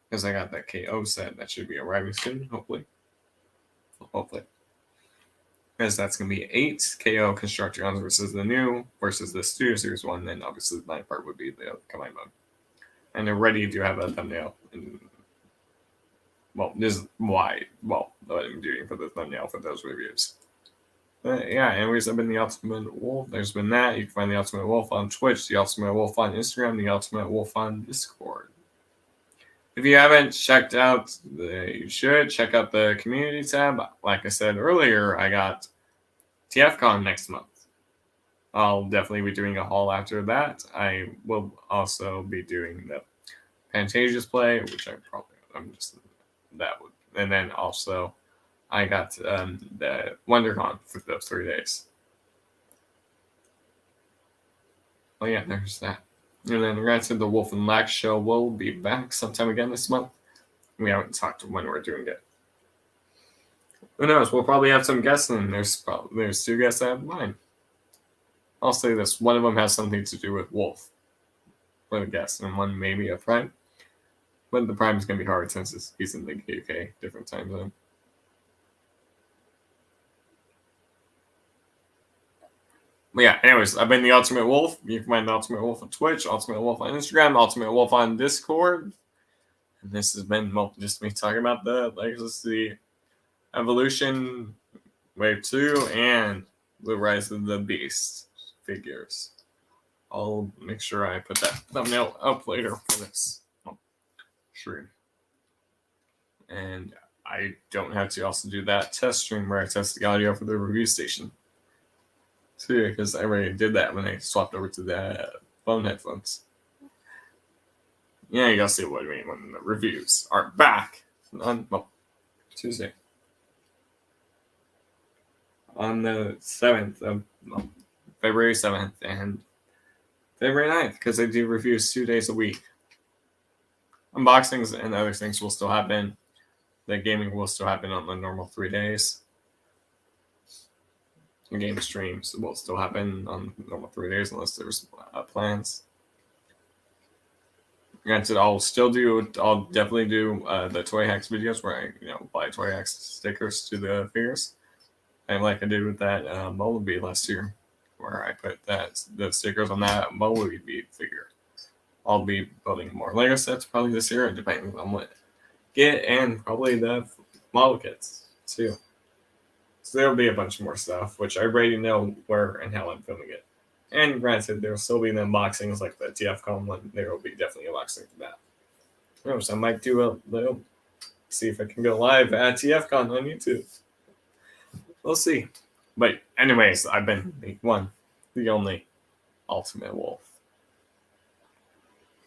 Because I got that KO set that should be arriving soon, hopefully. Because that's going to be 8 KO Constructicons versus the Studio Series 1, then obviously the 9-part would be the combined mode. And they're ready to have a thumbnail. This is why. What I'm doing for the thumbnail for those reviews. Anyways, I've been the Ultimate Wolf. There's been that. You can find the Ultimate Wolf on Twitch, the Ultimate Wolf on Instagram, the Ultimate Wolf on Discord. If you haven't checked out, you should check out the community tab. Like I said earlier, I got TFCon next month. I'll definitely be doing a haul after that. I will also be doing the Fantasia's play, which and then also I got the WonderCon for those 3 days. Well, yeah, there's that. And then granted, the Wolf and Lax show will be back sometime again this month. We haven't talked when we're doing it. Who knows? We'll probably have some guests, and there's 2 guests I have in mind. I'll say this: one of them has something to do with Wolf for the guest, and one maybe a Prime. But the Prime is going to be hard since he's in the UK, different time zone. But yeah, anyways, I've been the Ultimate Wolf. You can find the Ultimate Wolf on Twitch, Ultimate Wolf on Instagram, Ultimate Wolf on Discord. And this has been just me talking about the Legacy Evolution Wave 2 and the Rise of the Beast figures. I'll make sure I put that thumbnail up later for this stream. And I don't have to also do that test stream where I test the audio for the review station. too, because I already did that when I swapped over to the phone headphones. Yeah, you gotta see what I mean when the reviews are back on Tuesday. On the 7th of February 7th and February 9th, because I do reviews 2 days a week. Unboxings and other things will still happen. The gaming will still happen on the normal 3 days. The game streams will still happen on normal 3 days unless there's plans. Granted, I'll definitely do the Toy Hacks videos where I apply Toy Hacks stickers to the figures. And like I did with that Bumblebee last year, where I put the stickers on that Bumblebee figure. I'll be building more Lego sets probably this year, depending on what I get, and probably the model kits too. So there'll be a bunch more stuff, which I already know where and how I'm filming it. And granted, there'll still be the unboxings like the TFCon one. There will be definitely a unboxing for that. So I might do a little, see if I can go live at TFCon on YouTube. We'll see. But anyways, I've been the one, the only ultimate wolf.